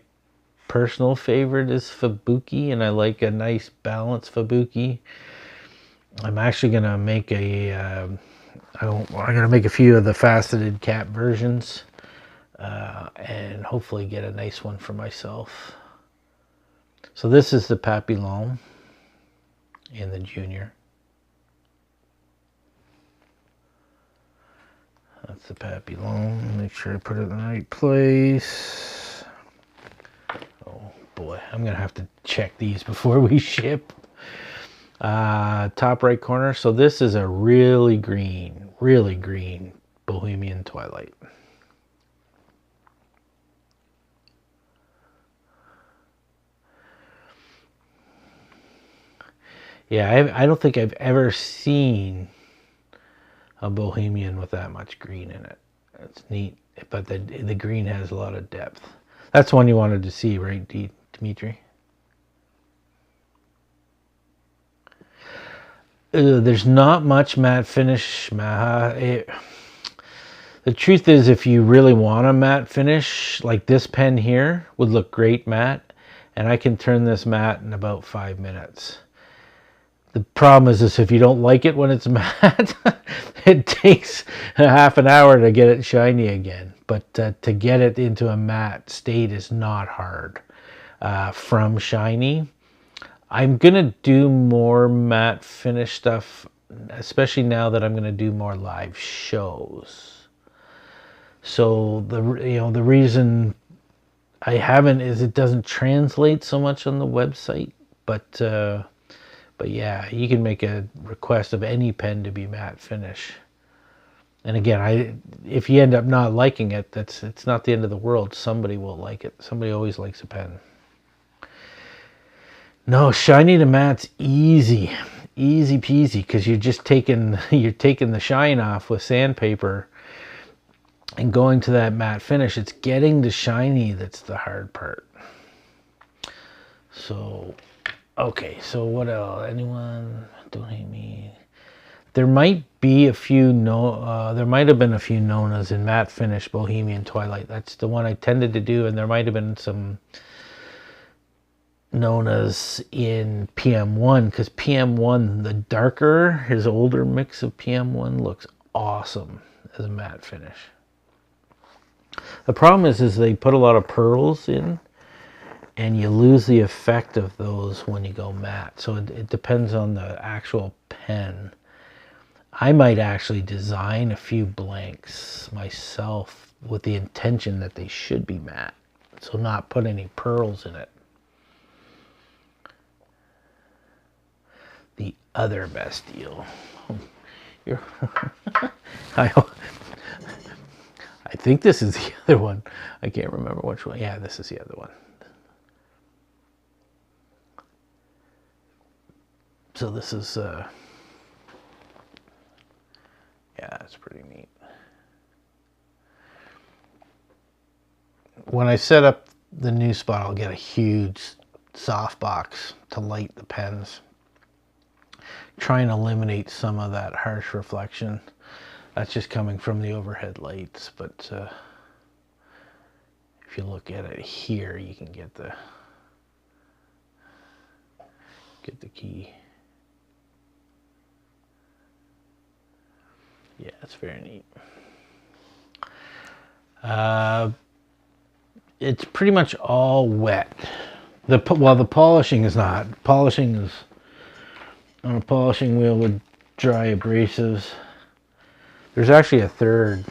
personal favorite is Fubuki, and I like a nice balanced Fubuki. I'm actually gonna make I'm gonna make a few of the faceted cap versions, and hopefully get a nice one for myself. So this is the Papillon in the Junior. That's the Papillon. Make sure I put it in the right place. Oh boy, I'm gonna have to check these before we ship. Top right corner. So this is a really green Bohemian Twilight. Yeah, I don't think I've ever seen a Bohemian with that much green in it. It's neat, but the green has a lot of depth. That's one you wanted to see, right, Dimitri? There's not much matte finish, Maha. The truth is, if you really want a matte finish, like this pen here would look great matte, and I can turn this matte in about 5 minutes. The problem is if you don't like it when it's matte, it takes a half an hour to get it shiny again. But to get it into a matte state is not hard from shiny. I'm going to do more matte finish stuff, especially now that I'm going to do more live shows. So the reason I haven't is it doesn't translate so much on the website, but yeah, you can make a request of any pen to be matte finish. And again, if you end up not liking it, it's not the end of the world. Somebody will like it. Somebody always likes a pen. No, shiny to matte's easy peasy, because you're just taking the shine off with sandpaper and going to that matte finish. It's getting the shiny that's the hard part. So, okay, so what else? Anyone donate me? There might be a few there might have been a few Nonas in Matte Finish Bohemian Twilight. That's the one I tended to do, and there might have been some Nonas in PM1, because PM1, the darker, his older mix of PM1 looks awesome as a matte finish. The problem is they put a lot of pearls in, and you lose the effect of those when you go matte. So it depends on the actual pen. I might actually design a few blanks myself with the intention that they should be matte, so not put any pearls in it. The other Bastille. You're I think this is the other one. I can't remember which one. Yeah, this is the other one. So this is yeah, it's pretty neat. When I set up the new spot, I'll get a huge soft box to light the pens. Try and eliminate some of that harsh reflection. That's just coming from the overhead lights, but if you look at it here, you can get the key. Yeah, it's very neat. It's pretty much all wet. The polishing is not. Polishing is on a polishing wheel with dry abrasives. There's actually a third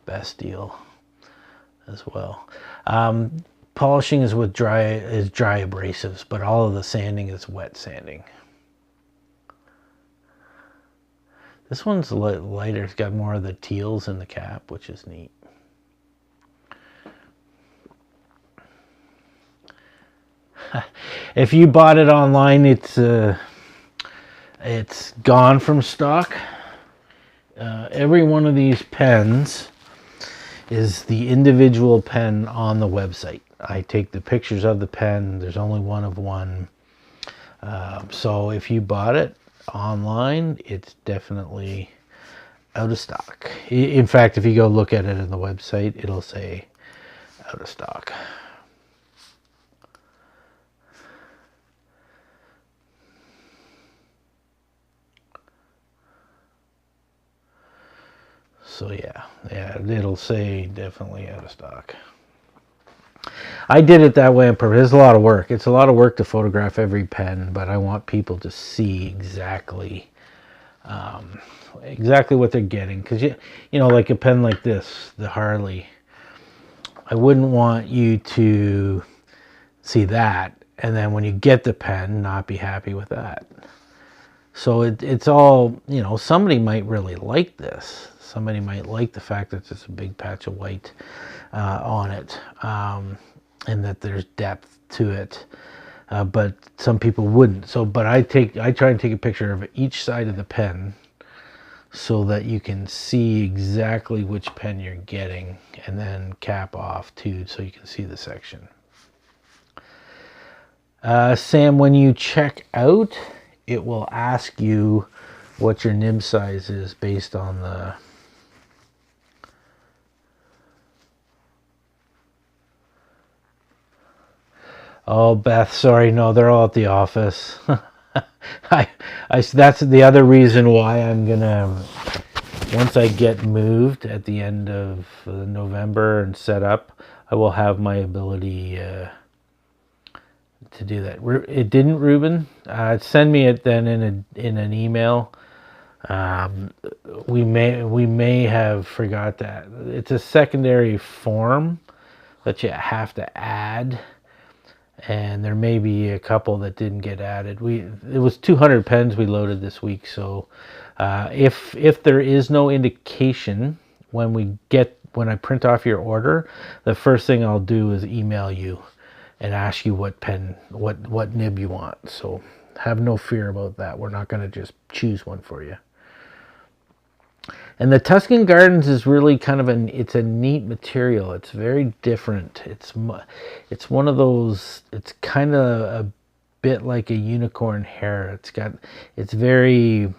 Bastille as well. Polishing is with dry abrasives, but all of the sanding is wet sanding. This one's lighter. It's got more of the teals in the cap, which is neat. If you bought it online, it's gone from stock. Every one of these pens is the individual pen on the website. I take the pictures of the pen. There's only one of one. So if you bought it online, it's definitely out of stock. In fact, if you go look at it on the website, it'll say out of stock. So yeah, it'll say definitely out of stock. I did it that way on purpose. It's a lot of work. It's a lot of work to photograph every pen, but I want people to see exactly what they're getting. Because you know, like a pen like this, the Harley, I wouldn't want you to see that, and then when you get the pen, not be happy with that. So it's all, you know, somebody might really like this. Somebody might like the fact that there's a big patch of white on it, and that there's depth to it. But some people wouldn't. So, but I try and take a picture of each side of the pen so that you can see exactly which pen you're getting, and then cap off too, so you can see the section. Sam, when you check out, it will ask you what your nib size is based on the... Oh, Beth, sorry, no, they're all at the office. That's the other reason why I'm gonna, once I get moved at the end of November and set up, I will have my ability to do that. It didn't, Ruben. Send me it then in an email. We may have forgot that. It's a secondary form that you have to add, and there may be a couple that didn't get added. It was 200 pens we loaded this week, so if there is no indication when I print off your order, the first thing I'll do is email you and ask you what pen, what nib you want. So have no fear about that. We're not going to just choose one for you. And the Tuscan Gardens is really kind of it's a neat material. It's very different. It's one of those, it's kind of a bit like a unicorn hair. It's very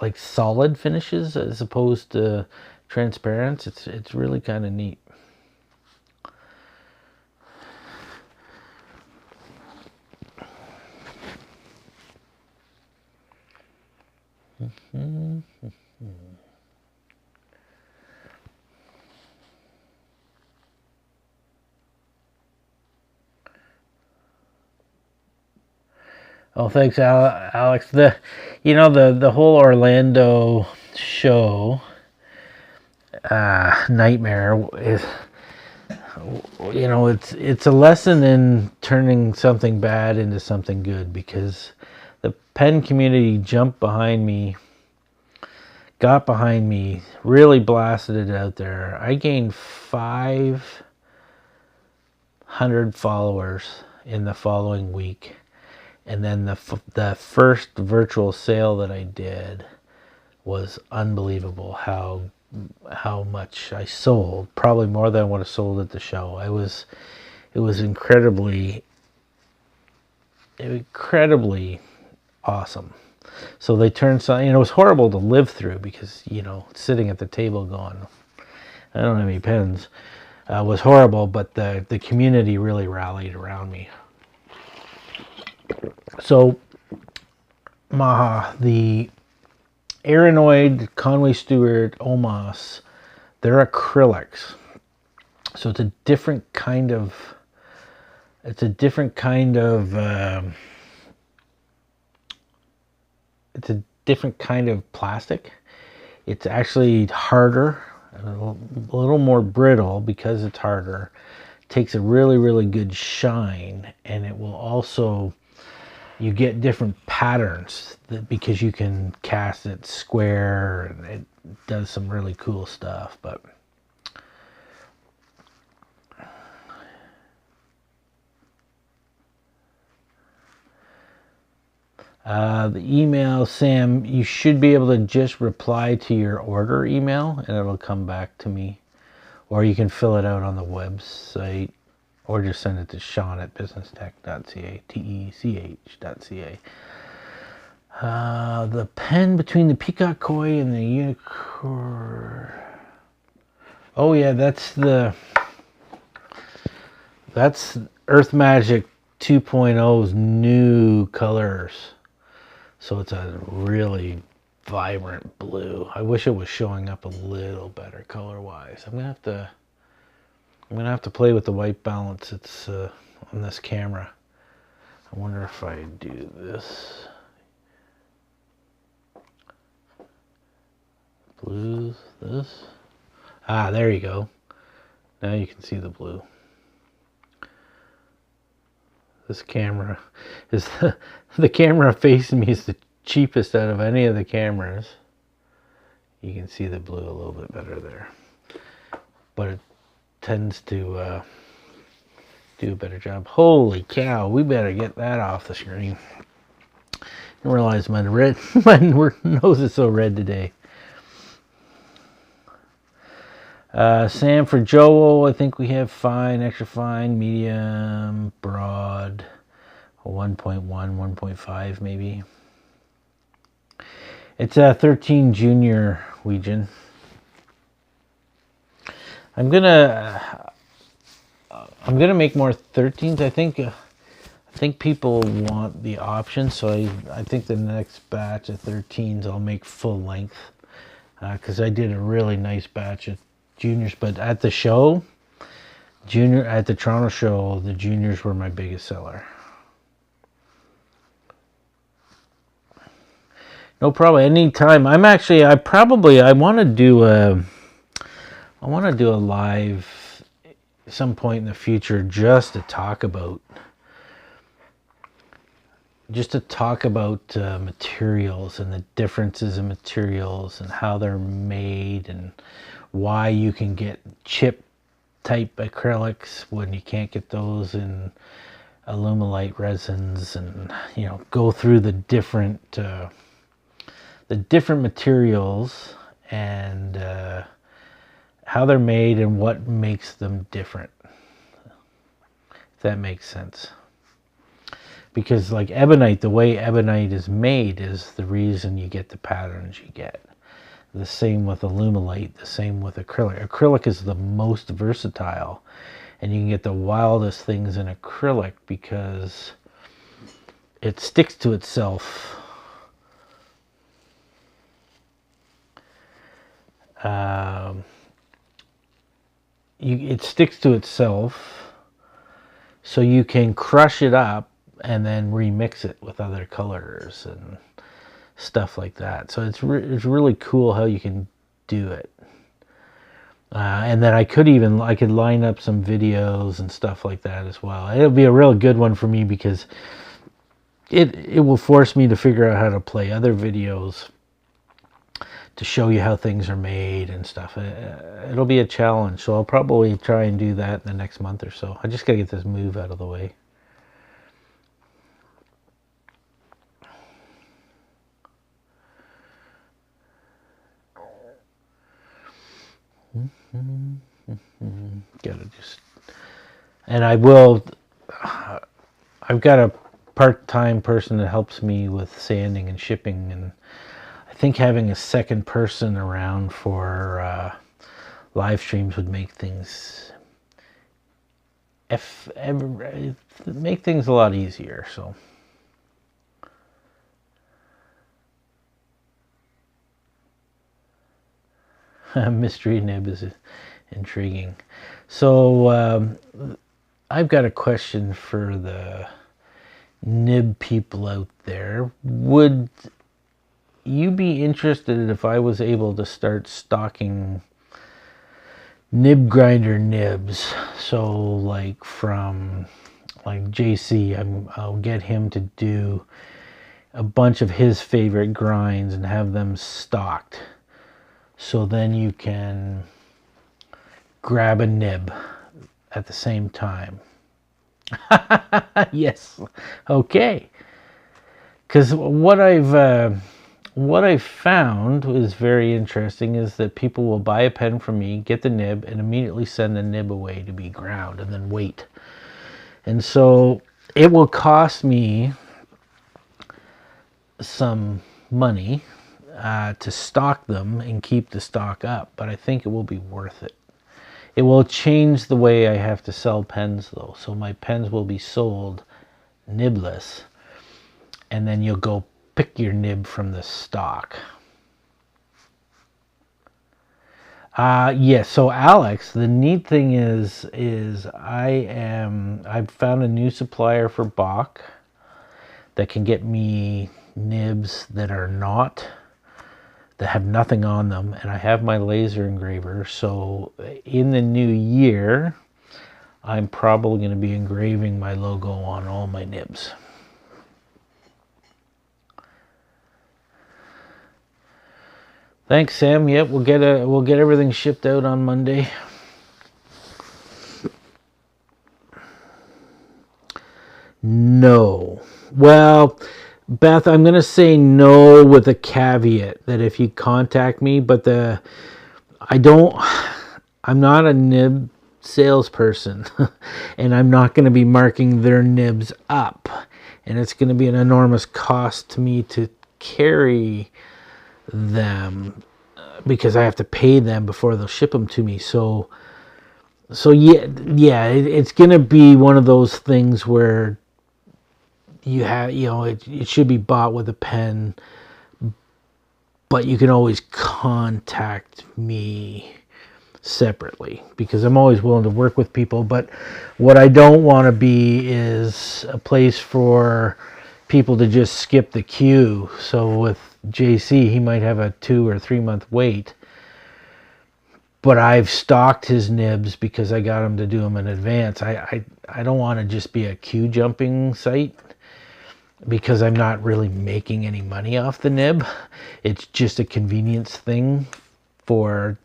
like solid finishes as opposed to transparent. It's really kind of neat. Oh, thanks, Alex. The whole Orlando show nightmare is, it's a lesson in turning something bad into something good, because the pen community jumped behind me, got behind me, really blasted it out there. I gained 500 followers in the following week. And then the first virtual sale that I did was unbelievable. How much I sold, probably more than I would have sold at the show. It was incredibly awesome. So they turned something, it was horrible to live through, because sitting at the table going, I don't have any pens, was horrible. But the community really rallied around me. So the Ebonite, Conway Stewart, Omas, they're acrylics. So it's a different kind of plastic. It's actually harder, a little more brittle because it's harder. It takes a really, really good shine, and it will also, you get different patterns because you can cast it square, and it does some really cool stuff. But the email, Sam, you should be able to just reply to your order email and it'll come back to me, or you can fill it out on the website, or just send it to Sean@businesstech.ca, TECH.ca. The pen between the Peacock Koi and the Unicorn. Oh yeah, that's Earth Magic 2.0's new colors. So it's a really vibrant blue. I wish it was showing up a little better color-wise. I'm gonna have to play with the white balance. It's on this camera. I wonder if I do this. Blues, this. Ah, there you go. Now you can see the blue. This camera is the camera facing me is the cheapest out of any of the cameras. You can see the blue a little bit better there, but it tends to do a better job. Holy cow, we better get that off the screen. I didn't realize my nose is so red today. Sam, for Joel, I think we have fine, extra fine, medium, broad, 1.1, 1.5 maybe. It's a 13 junior Ouijan. I'm gonna make more 13s. I think people want the option, so I think the next batch of 13s I'll make full length, because I did a really nice batch of juniors. But at the show, at the Toronto show, the juniors were my biggest seller. No problem. Anytime. I want to do a live at some point in the future, just to talk about materials and the differences in materials and how they're made, and why you can get chip type acrylics when you can't get those in Alumilite resins, and go through the different the different materials and how they're made and what makes them different, if that makes sense. Because like ebonite, the way ebonite is made is the reason you get the patterns you get. The same with alumilite, the same with acrylic. Acrylic is the most versatile, and you can get the wildest things in acrylic because it sticks to itself. It sticks to itself, so you can crush it up and then remix it with other colors and stuff like that. So it's really cool how you can do it. And then I could line up some videos and stuff like that as well. It'll be a real good one for me because it will force me to figure out how to play other videos to show you how things are made and stuff. It'll be a challenge, so I'll probably try and do that in the next month or so. I just gotta get this move out of the way. Gotta just, and I've got a part-time person that helps me with sanding and shipping, and I think having a second person around for live streams would make things make things a lot easier. So mystery nib is intriguing. So I've got a question for the nib people out there. Would you be interested if I was able to start stocking nib grinder nibs? So like from JC, I'll get him to do a bunch of his favorite grinds and have them stocked, so then you can grab a nib at the same time. Yes, okay. Because what I've found is very interesting is that people will buy a pen from me, get the nib, and immediately send the nib away to be ground and then wait. And so it will cost me some money to stock them and keep the stock up, but I think it will be worth it. It will change the way I have to sell pens though. So my pens will be sold nibless, and then you'll go pick your nib from the stock. Yes, so Alex, the neat thing is I've found a new supplier for Bach that can get me nibs that have nothing on them, and I have my laser engraver. So in the new year, I'm probably going to be engraving my logo on all my nibs. Thanks, Sam. Yep, we'll get everything shipped out on Monday. No. Well, Beth, I'm going to say no with a caveat that if you contact me, but I'm not a nib salesperson and I'm not going to be marking their nibs up, and it's going to be an enormous cost to me to carry them because I have to pay them before they'll ship them to me. So yeah, it's going to be one of those things where it should be bought with a pen, but you can always contact me separately because I'm always willing to work with people. But what I don't want to be is a place for people to just skip the queue. So with JC, he might have a 2 or 3 month wait, but I've stocked his nibs because I got him to do them in advance. I don't want to just be a queue jumping site because I'm not really making any money off the nib. It's just a convenience thing for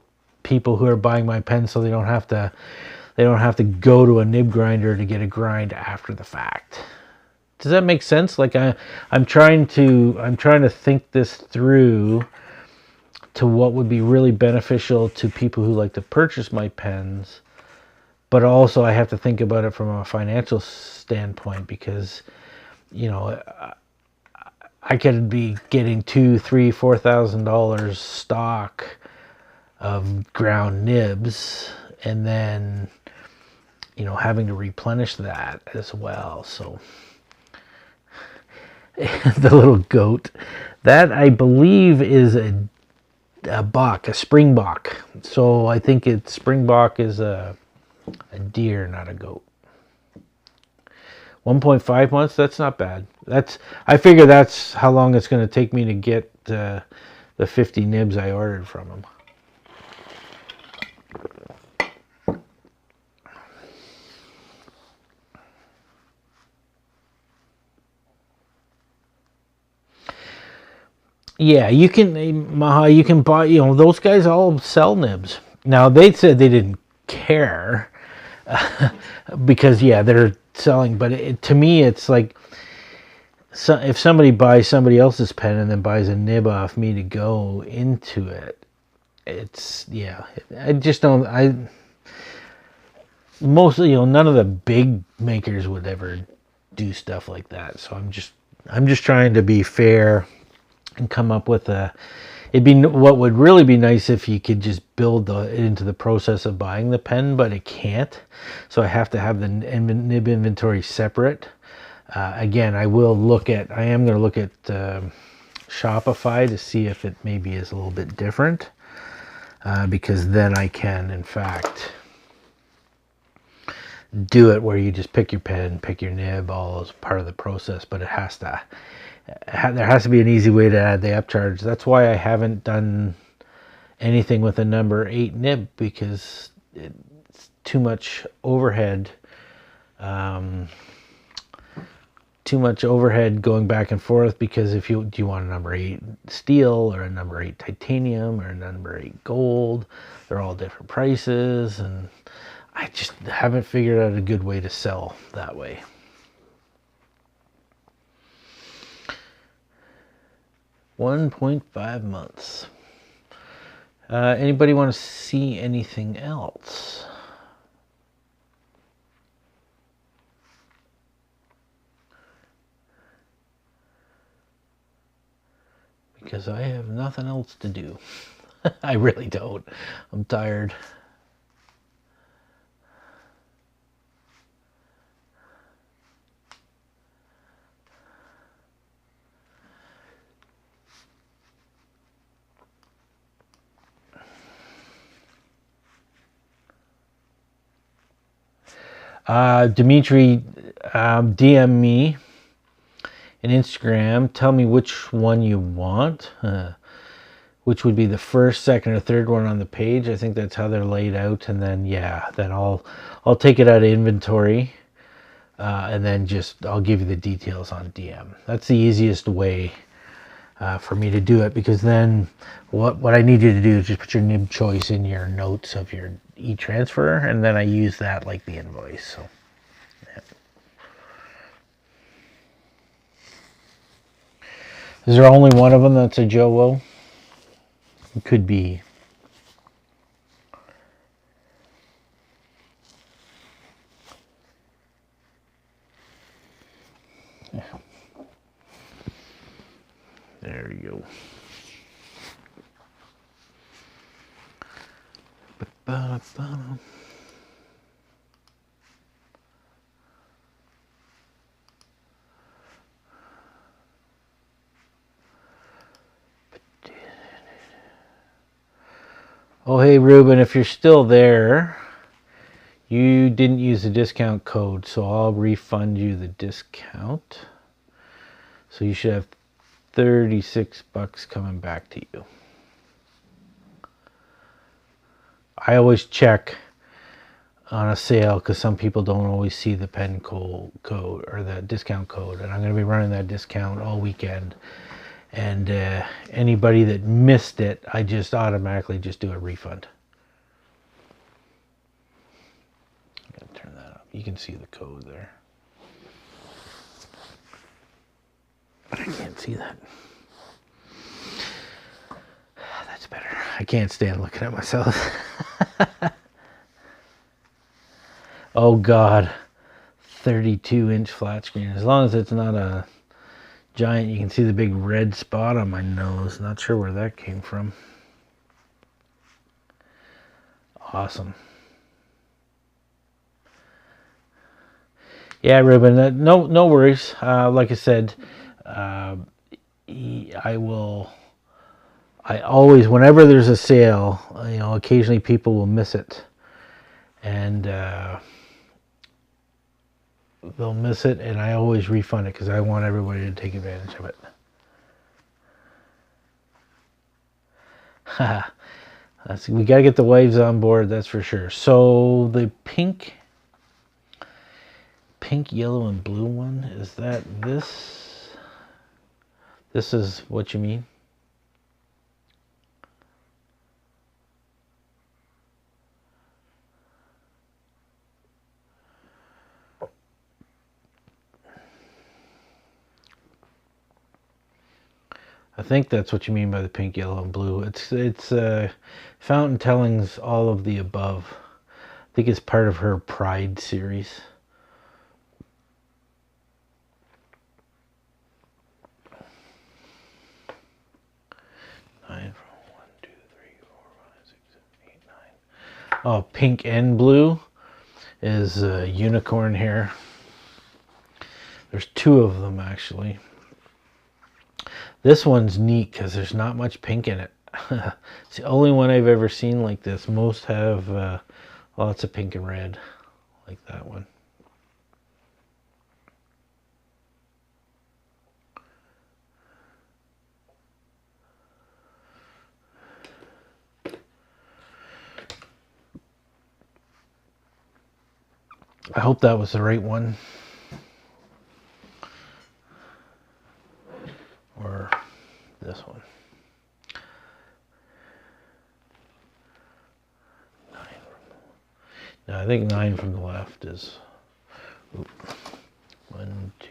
people who are buying my pen, so they don't have to go to a nib grinder to get a grind after the fact does that make sense? Like I'm trying to think this through to what would be really beneficial to people who like to purchase my pens, but also I have to think about it from a financial standpoint, because you know I could be getting $2,000, $3,000, $4,000 stock of ground nibs, and then you know having to replenish that as well. So the little goat, that I believe is a springbok. So I think springbok is a deer, not a goat. 1.5 months, that's not bad. I figure that's how long it's going to take me to get the 50 nibs I ordered from him. Yeah, you can, Maha, you can buy, you know, those guys all sell nibs. Now, they said they didn't care because, yeah, they're selling, but to me, it's like, so if somebody buys somebody else's pen and then buys a nib off me to go into it, it's, yeah, I just don't, mostly, you know, none of the big makers would ever do stuff like that. So I'm just trying to be fair and come up with what would really be nice if you could just build it into the process of buying the pen, but it can't. So I have to have the nib inventory separate. Again, I am going to look at Shopify to see if it maybe is a little bit different, because then I can, in fact, do it where you just pick your pen, pick your nib, all as part of the process, but there has to be an easy way to add the upcharge. That's why I haven't done anything with a number 8 nib, because it's too much overhead. Too much overhead going back and forth, because do you want a number 8 steel or a number 8 titanium or a number 8 gold? They're all different prices, and I just haven't figured out a good way to sell that way. $1.5 months. Anybody want to see anything else? Because I have nothing else to do. I really don't. I'm tired. Dimitri, DM me in Instagram. Tell me which one you want, which would be the first, second, or third one on the page. I think that's how they're laid out. And then, yeah, then I'll take it out of inventory, and then I'll give you the details on DM. That's the easiest way for me to do it, because then what I need you to do is just put your nib choice in your notes of your e-transfer, and then I use that like the invoice. So yeah. Is there only one of them that's a Joe? It could be. Yeah. There you go. Ba-ba-ba. Oh, hey, Ruben, if you're still there, you didn't use the discount code, so I'll refund you the discount. So you should have $36 coming back to you. I always check on a sale, because some people don't always see the pen code or the discount code, and I'm going to be running that discount all weekend. And anybody that missed it, I just automatically do a refund. I'm going to turn that up. You can see the code there. I can't see that. That's better. I can't stand looking at myself. Oh God, 32-inch flat screen. As long as it's not a giant, you can see the big red spot on my nose. Not sure where that came from. Awesome. Yeah, Ruben, no worries. Like I said, I always, whenever there's a sale, occasionally people will miss it. And they'll miss it, and I always refund it because I want everybody to take advantage of it. We got to get the wives on board, that's for sure. So the pink, yellow, and blue one, is that this? This is what you mean? I think that's what you mean by the pink, yellow, and blue. It's Fountain Telling's all of the above. I think it's part of her Pride series. Oh, pink and blue is unicorn hair. There's two of them actually. This one's neat because there's not much pink in it. It's the only one I've ever seen like this. Most have lots of pink and red, like that one. I hope that was the right one. Or this one. 9 no, I think 9 from the left is 1, 2,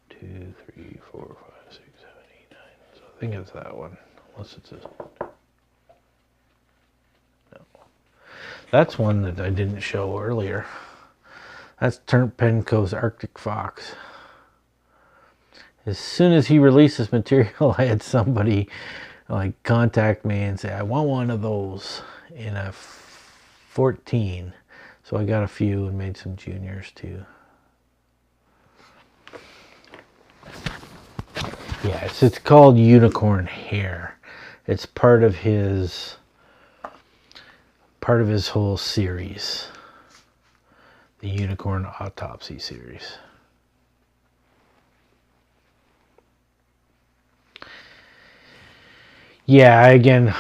2, 3, 4, 5, 6, 7, 8, 9. So I think it's that one, unless it's this one. No. That's one that I didn't show earlier. That's Turnt Penco's Arctic Fox. As soon as he released this material, I had somebody like contact me and say, I want one of those in a 14. So I got a few and made some juniors too. Yeah, it's called Unicorn Hair. It's part of his whole series. The Unicorn Autopsy series. Yeah, again,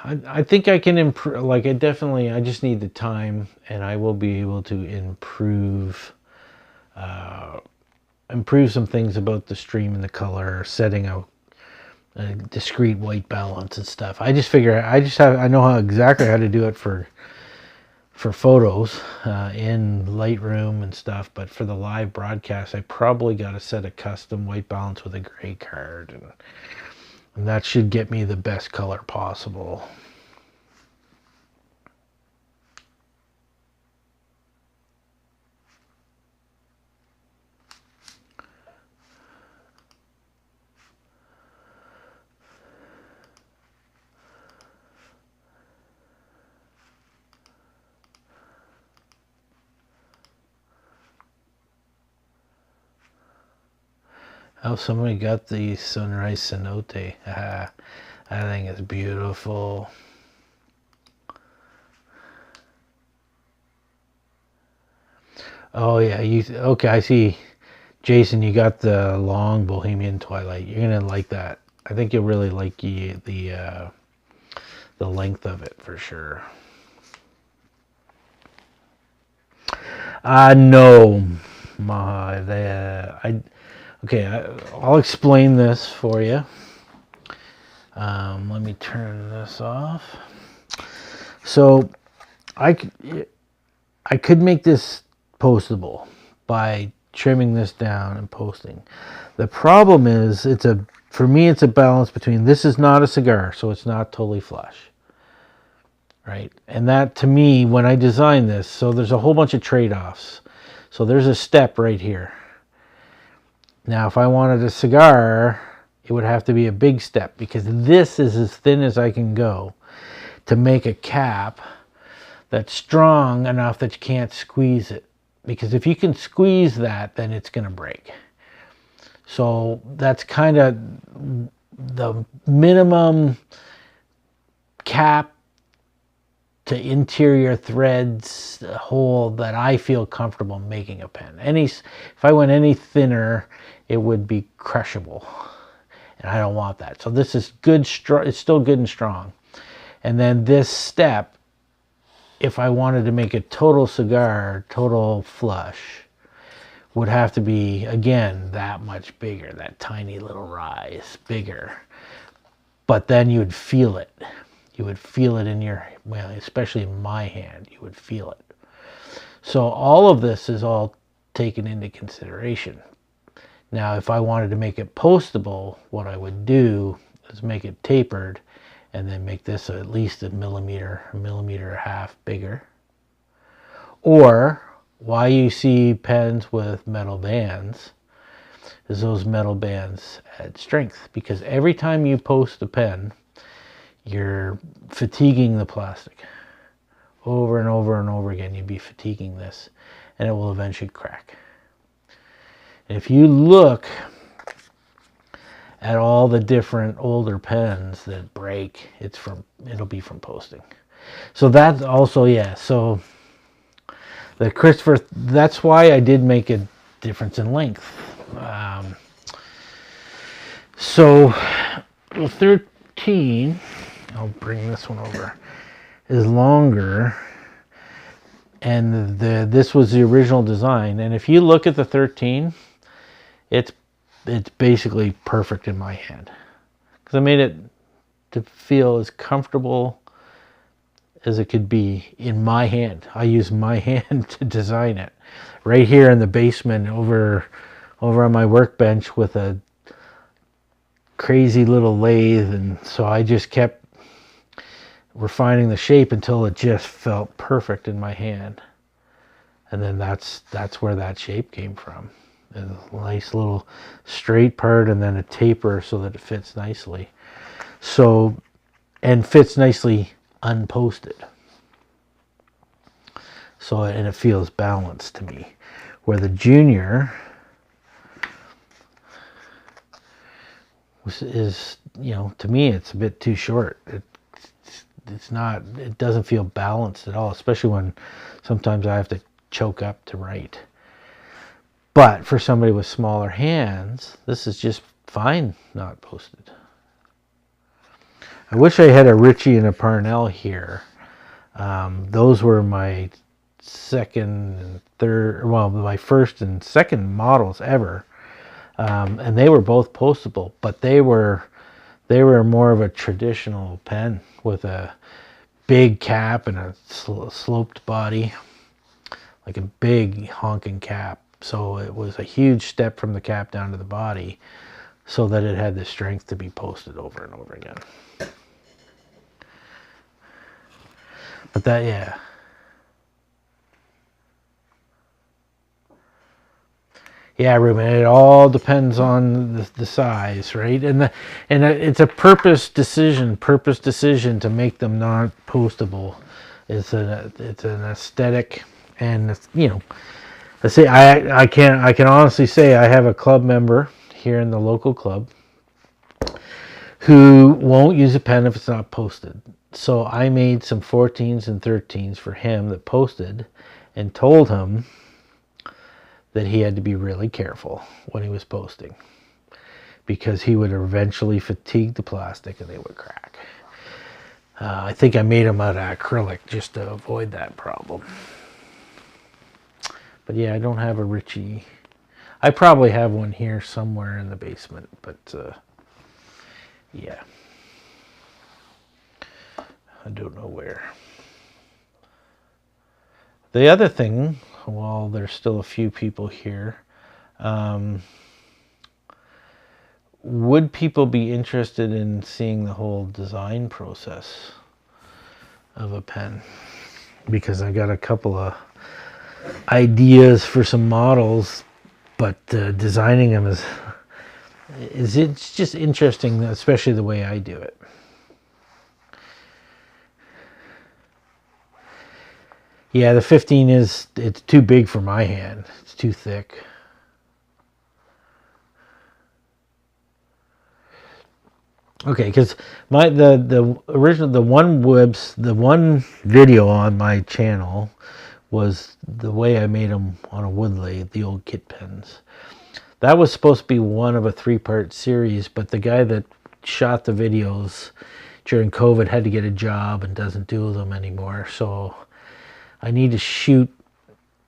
I think I can improve. Like, I just need the time, and I will be able to improve some things about the stream and the color, setting a discrete white balance and stuff. I just figure I know exactly how to do it for photos in Lightroom and stuff, but for the live broadcast, I probably got to set a custom white balance with a gray card, and that should get me the best color possible. Oh, somebody got the Sunrise Cenote. I think it's beautiful. Oh yeah, okay, I see. Jason, you got the long Bohemian Twilight. You're gonna like that. I think you'll really like the length of it for sure. No, okay, I'll explain this for you. Let me turn this off. So I could make this postable by trimming this down and posting. The problem is, for me, it's a balance between, this is not a cigar, so it's not totally flush. Right? And that, to me, when I design this, so there's a whole bunch of trade-offs. So there's a step right here. Now, if I wanted a cigar, it would have to be a big step, because this is as thin as I can go to make a cap that's strong enough that you can't squeeze it. Because if you can squeeze that, then it's going to break. So that's kind of the minimum cap to interior threads hole that I feel comfortable making a pen. If I went any thinner, it would be crushable, and I don't want that. So this is good, it's still good and strong. And then this step, if I wanted to make a total cigar, total flush, would have to be, again, that much bigger, that tiny little rise, bigger. But then you would feel it. You would feel it in your, well, especially in my hand, you would feel it. So all of this is all taken into consideration. Now, if I wanted to make it postable, what I would do is make it tapered and then make this at least a millimeter and a half bigger. Or why you see pens with metal bands is those metal bands add strength, because every time you post a pen, you're fatiguing the plastic. Over and over and over again, you'd be fatiguing this, and it will eventually crack. And if you look at all the different older pens that break, it'll be from posting. So that's also, yeah, so the Christopher, that's why I did make a difference in length. So 13, I'll bring this one over, is longer, and this was the original design. And if you look at the 13, it's basically perfect in my hand, because I made it to feel as comfortable as it could be in my hand. I use my hand to design it. Right here in the basement, over on my workbench with a crazy little lathe, and so I just kept refining the shape until it just felt perfect in my hand. And then that's where that shape came from. A nice little straight part and then a taper so that it fits nicely. So, and fits nicely unposted. So, and it feels balanced to me. Where the Junior is, you know, to me it's a bit too short. It doesn't feel balanced at all, especially when sometimes I have to choke up to write. But for somebody with smaller hands, this is just fine not posted. I wish I had a Ritchie and a Parnell here. Those were my second and third, well, my first and second models ever. And they were both postable, but they were more of a traditional pen with a big cap and a sloped body, like a big honking cap. So it was a huge step from the cap down to the body, so that it had the strength to be posted over and over again. But that, yeah. Yeah, Ruben, it all depends on the size, right? And it's a purpose decision to make them not postable. It's an aesthetic, and it's, you know, I can honestly say I have a club member here in the local club who won't use a pen if it's not posted. So I made some 14s and 13s for him that posted, and told him that he had to be really careful when he was posting, because he would eventually fatigue the plastic and they would crack. I think I made them out of acrylic just to avoid that problem. But yeah, I don't have a Ritchie. I probably have one here somewhere in the basement, but yeah, I don't know where. The other thing, while there's still a few people here, Would people be interested in seeing the whole design process of a pen? Because I got a couple of ideas for some models, but designing them it's just interesting, especially the way I do it. Yeah, the 15 it's too big for my hand. It's too thick. Okay, because the original the one video on my channel was the way I made them on a wood lathe, the old kit pens. That was supposed to be one of a 3-part series, but the guy that shot the videos during COVID had to get a job and doesn't do them anymore. So I need to shoot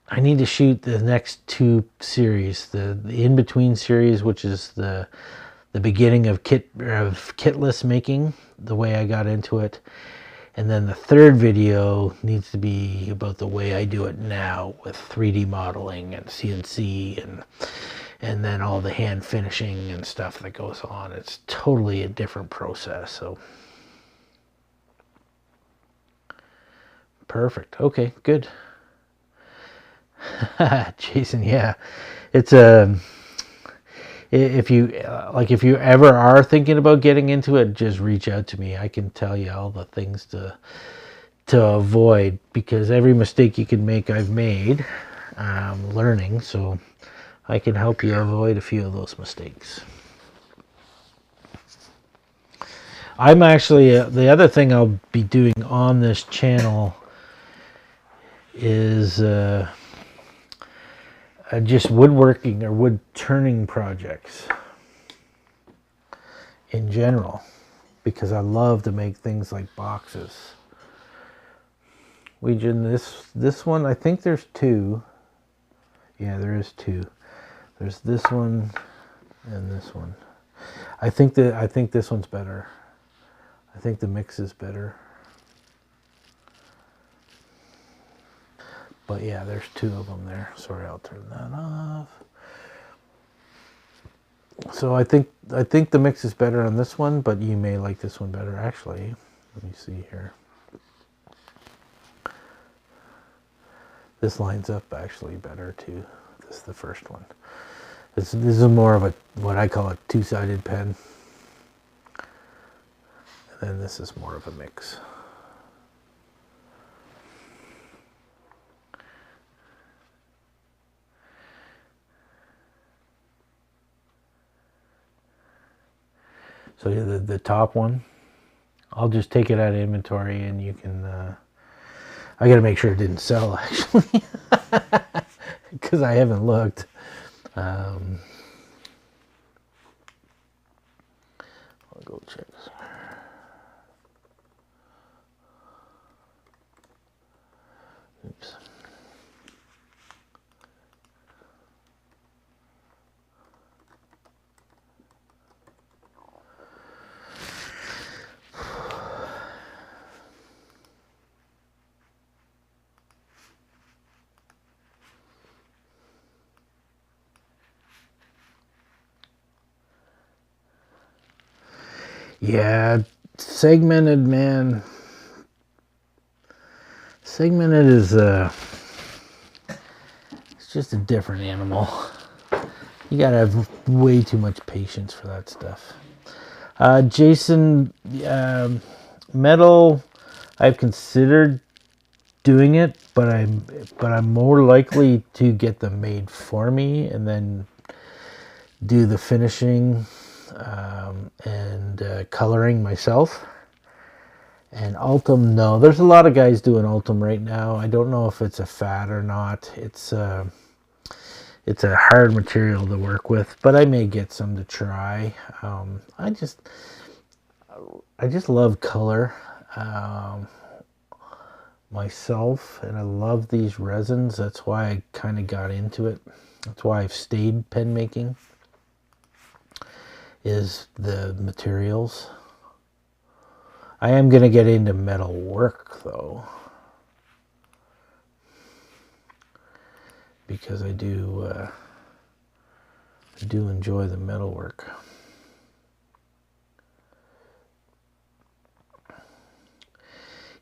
the next 2 series, the in-between series, which is the beginning of kitless making, the way I got into it. And then the 3rd video needs to be about the way I do it now with 3D modeling and CNC and then all the hand finishing and stuff that goes on. It's totally a different process. So perfect. Okay, good. Jason, yeah. It's if you ever are thinking about getting into it, just reach out to me. I can tell you all the things to avoid, because every mistake you can make, I've made learning, so I can help you avoid a few of those mistakes. I'm actually the other thing I'll be doing on this channel is just woodworking or wood turning projects in general, because I love to make things like boxes. This one, I think there's 2. Yeah, there is 2. There's this one and this one. I think this one's better. I think the mix is better. But yeah, there's 2 of them there. Sorry, I'll turn that off. So I think the mix is better on this one, but you may like this one better. Actually, let me see here. This lines up actually better too. This is the first one. This is more of a what I call a 2-sided pen. And then this is more of a mix. So the top one, I'll just take it out of inventory and you can, I got to make sure it didn't sell actually, because I haven't looked. I'll go check. Oops. Yeah, segmented, man. Segmented is it's just a different animal. You gotta have way too much patience for that stuff. Jason, metal, I've considered doing it, but I'm more likely to get them made for me and then do the finishing and coloring myself. And Ultim, no. There's a lot of guys doing Ultim right now. I don't know if it's a fad or not. It's a hard material to work with, but I may get some to try. I just love color myself, and I love these resins. That's why I kind of got into it. That's why I've stayed pen making, is the materials. I am going to get into metal work though, because I do do enjoy the metalwork.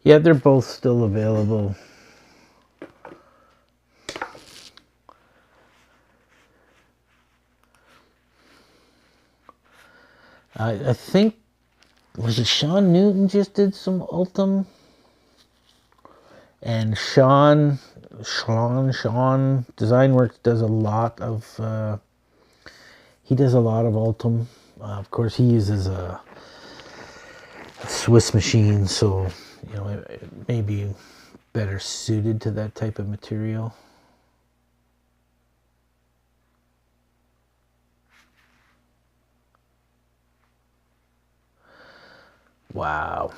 Yeah, they're both still available. I think, was it Sean Newton just did some Ultim? And Sean Designworks does a lot of, he does a lot of Ultim. Of course, he uses a Swiss machine, so, you know, it may be better suited to that type of material. Wow.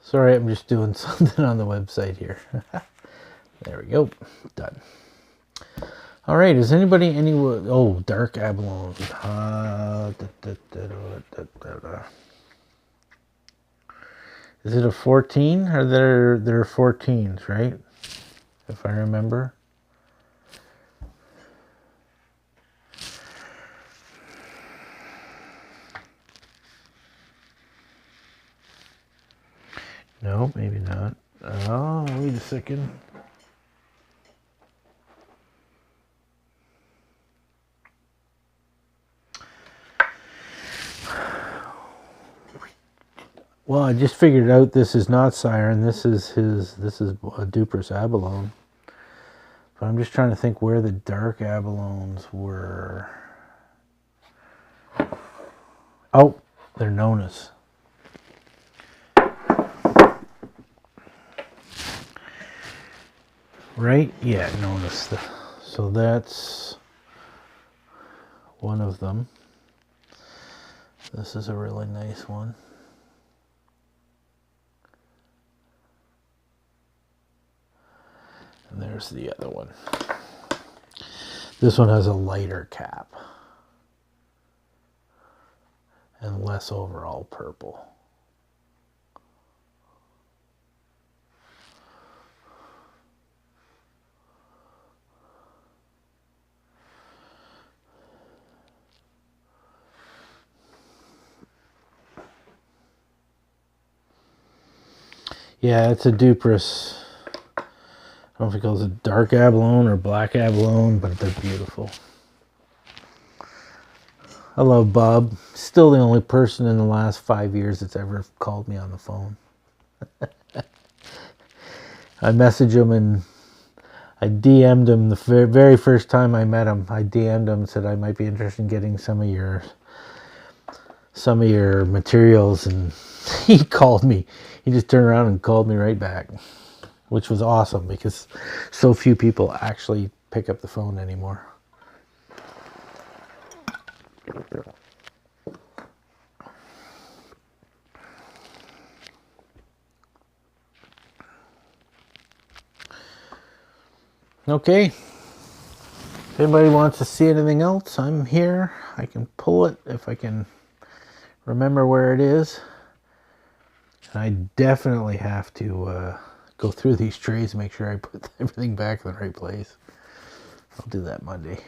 Sorry, I'm just doing something on the website here. There we go. Done. All right, is anybody oh, dark abalone. Is it a 14? Or they're 14s, right? If I remember. No, maybe not. Oh, wait a second. Well, I just figured out this is not Siren. This is a Duper's abalone. But I'm just trying to think where the dark abalones were. Oh, they're Nonas. Right? Yeah, Nonas. So that's one of them. This is a really nice one. And there's the other one. This one has a lighter cap and less overall purple. Yeah, it's a Duper's. I don't know if it calls it dark abalone or black abalone, but they're beautiful. I love Bob. Still the only person in the last 5 years that's ever called me on the phone. I messaged him and I DM'd him the very first time I met him. I DM'd him and said I might be interested in getting some of your materials, and he called me. He just turned around and called me right back, which was awesome because so few people actually pick up the phone anymore. Okay. If anybody wants to see anything else, I'm here. I can pull it if I can remember where it is. And I definitely have to go through these trays and make sure I put everything back in the right place. I'll do that Monday.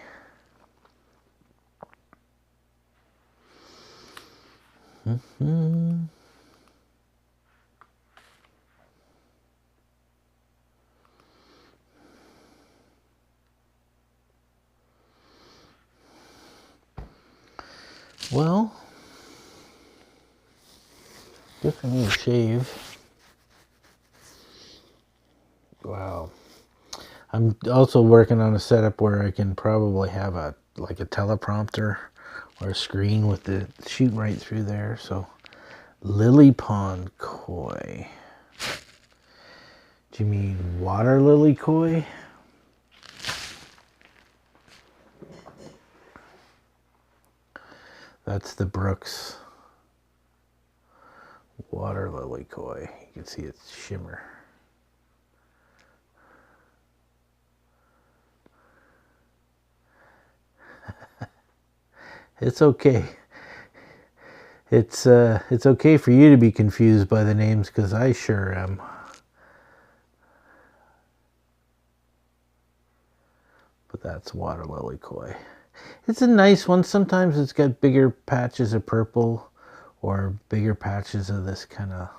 Well, Good for me to shave. Wow. I'm also working on a setup where I can probably have a teleprompter or a screen with the shoot right through there. So lily pond koi. Do you mean water lily koi? That's the Brooks water lily koi. You can see its shimmer. It's okay. It's okay for you to be confused by the names, because I sure am. But that's water lily koi. It's a nice one. Sometimes it's got bigger patches of purple or bigger patches of this kind of,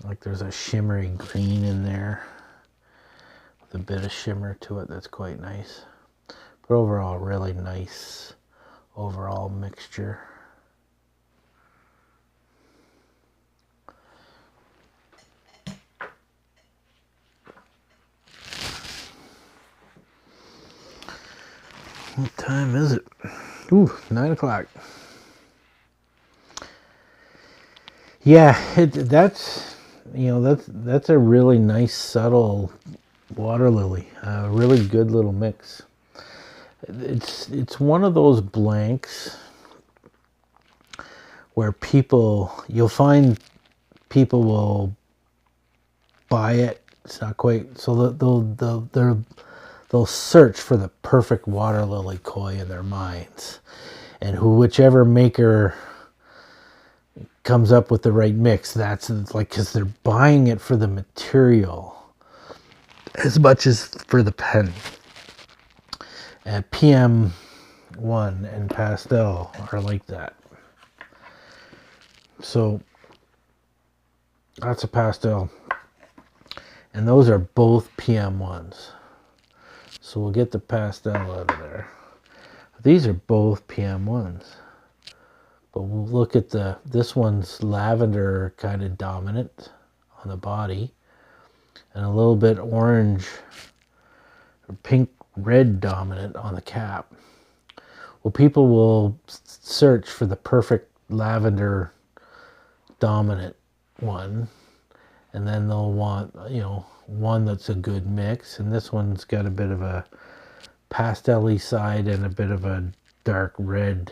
like there's a shimmery green in there with a bit of shimmer to it that's quite nice. But overall, really nice overall mixture. What time is it? Ooh, 9 o'clock. Yeah, that's a really nice subtle water lily. A really good little mix. It's one of those blanks where you'll find people will buy it. It's not quite, so they'll search for the perfect water lily koi in their minds, and whichever maker comes up with the right mix, that's like, because they're buying it for the material as much as for the pen. And PM1 and pastel are like that. So that's a pastel, and those are both PM1s. So we'll get the pastel out of there. These are both PM1s. But we'll look at this one's lavender kind of dominant on the body, and a little bit orange or pink red dominant on the cap. Well, people will search for the perfect lavender dominant one, and then they'll want, one that's a good mix, and this one's got a bit of a pastel-y side and a bit of a dark red,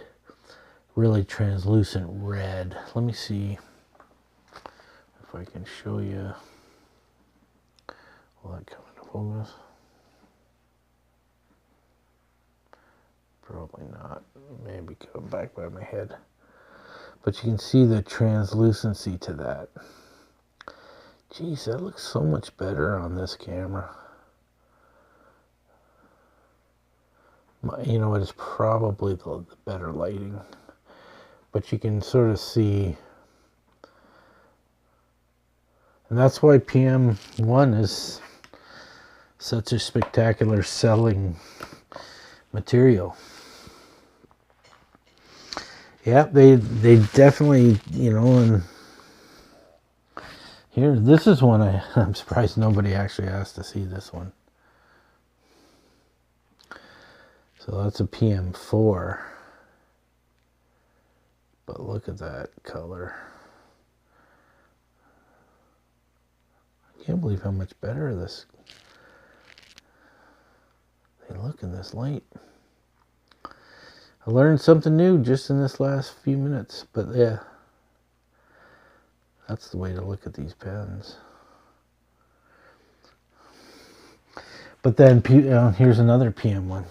really translucent red. Let me see if I can show you. Will that come into focus? Probably not. Maybe come back by my head. But you can see the translucency to that. Geez, that looks so much better on this camera. You know, it is probably the better lighting. But you can sort of see, and that's why PM1 is such a spectacular selling material. Yeah, they definitely, and here, this is one I'm surprised nobody actually asked to see this one. So that's a PM4. But look at that color. I can't believe how much better they look in this light. I learned something new just in this last few minutes, but yeah, that's the way to look at these pens. But then here's another PM1.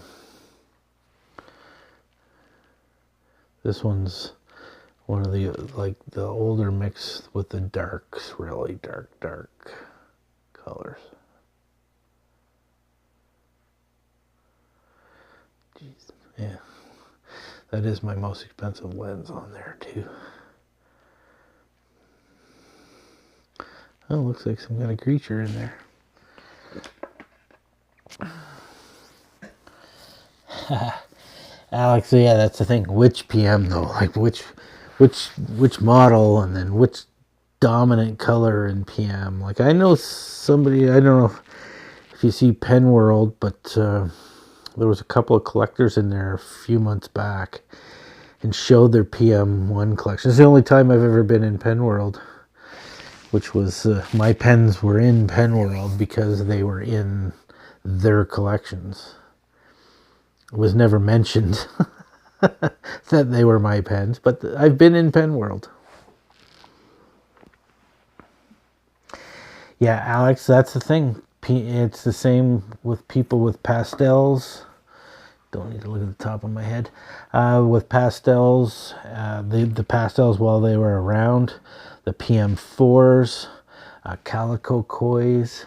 This one's one of the, the older mix with the darks, really dark colors. Jeez, yeah. That is my most expensive lens on there too. Oh, looks like some kind of creature in there. Alex, so yeah, that's the thing. Which PM though? Like which model, and then which dominant color in PM. Like I know somebody, I don't know if you see Pen World, but there was a couple of collectors in there a few months back and showed their PM1 collection. It's the only time I've ever been in Pen World, which was my pens were in Pen World because they were in their collections. It was never mentioned that they were my pens, but I've been in Pen World. Yeah, Alex, that's the thing. It's the same with people with pastels. Don't need to look at the top of my head. With pastels, the pastels while they were around, the PM4s, calico kois.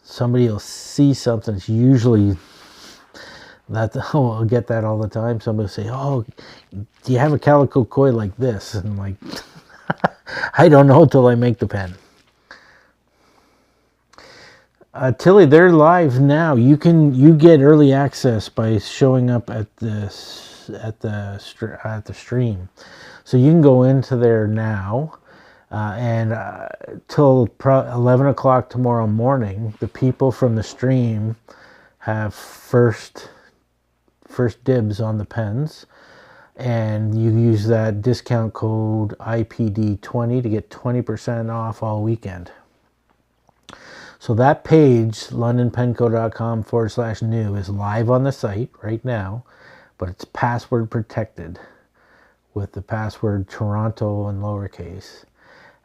Somebody will see something. It's usually that. Oh, I'll get that all the time. Somebody will say, "Oh, do you have a calico koi like this?" And I'm like, I don't know till I make the pen. Tilly, they're live now. You get early access by showing up at the stream, so you can go into there now, and till 11 o'clock tomorrow morning, the people from the stream have first dibs on the pens, and you use that discount code IPD20 to get 20% off all weekend. So that page, londonpenco.com/new, is live on the site right now, but it's password protected with the password Toronto in lowercase,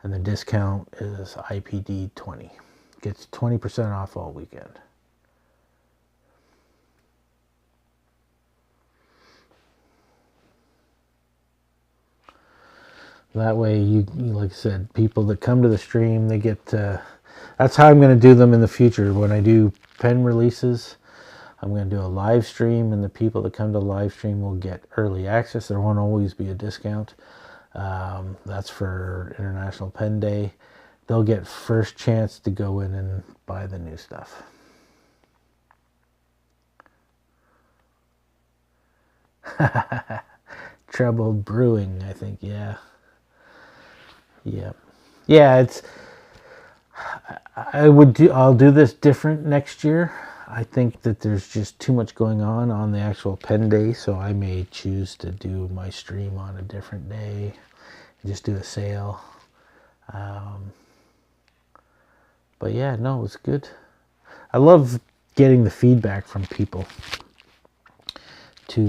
and the discount is IPD20. Gets 20% off all weekend. That way, you like I said, people that come to the stream, they get. That's how I'm going to do them in the future. When I do pen releases, I'm going to do a live stream, and the people that come to the live stream will get early access. There won't always be a discount. That's for International Pen Day. They'll get first chance to go in and buy the new stuff. Trouble brewing, I think. Yeah. It's. I'll do this different next year. I think that there's just too much going on the actual pen day, so I may choose to do my stream on a different day and just do a sale. But yeah, no, it's good. I love getting the feedback from people to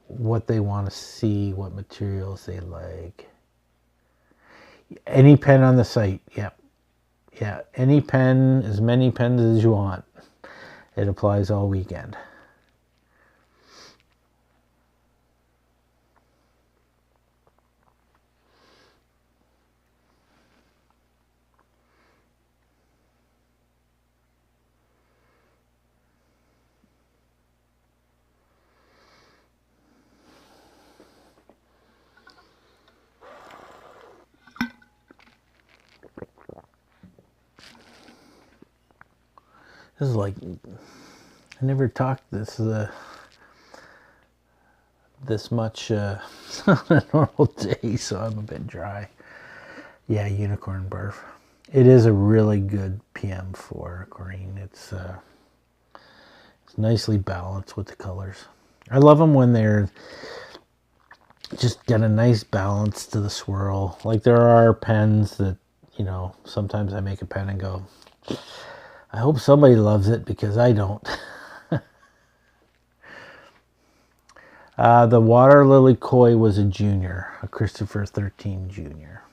what they want to see, what materials they like. Any pen on the site, yeah, any pen, as many pens as you want. It applies all weekend. This is like, I never talked this much on a normal day, so I'm a bit dry. Yeah, unicorn barf. It is a really good PM4 green. It's nicely balanced with the colors. I love them when they're just get a nice balance to the swirl. Like there are pens that, sometimes I make a pen and go, I hope somebody loves it because I don't. The Water Lily Koi was a junior, a Christopher 13 junior.